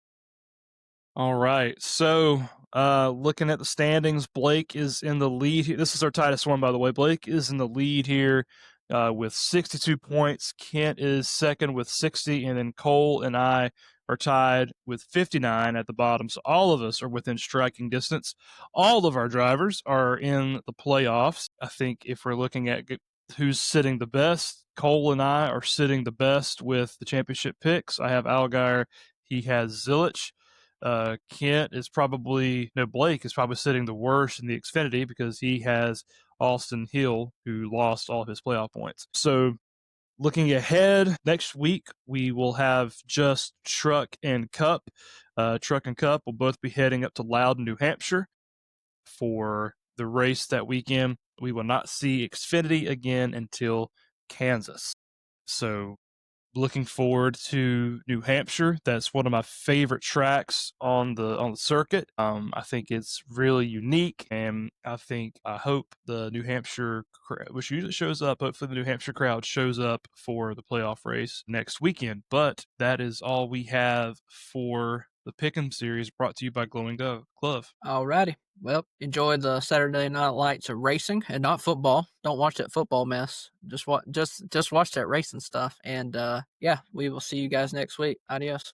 All right. So, looking at the standings, Blake is in the lead here. This is our tightest one, by the way. Blake is in the lead here with 62 points. Kent is second with 60, and then Cole and I are tied with 59 at the bottom. So all of us are within striking distance. All of our drivers are in the playoffs. I think if we're looking at who's sitting the best, Cole and I are sitting the best with the championship picks. I have Allgaier. He has Zilich. Kent is probably, no, Blake is probably sitting the worst in the Xfinity because he has Austin Hill, who lost all of his playoff points. So looking ahead, next week we will have just Truck and Cup. Truck and Cup will both be heading up to Loudon, New Hampshire for the race that weekend. We will not see Xfinity again until Kansas. So looking forward to New Hampshire. That's one of my favorite tracks on the circuit. I think it's really unique, and I hope the New Hampshire, which usually shows up, hopefully the New Hampshire crowd shows up for the playoff race next weekend. But that is all we have for the Pick'em series, brought to you by Glowing Glove. Alrighty. Well, enjoy the Saturday Night Lights of racing and not football. Don't watch that football mess. Just watch that racing stuff. And yeah, we will see you guys next week. Adios.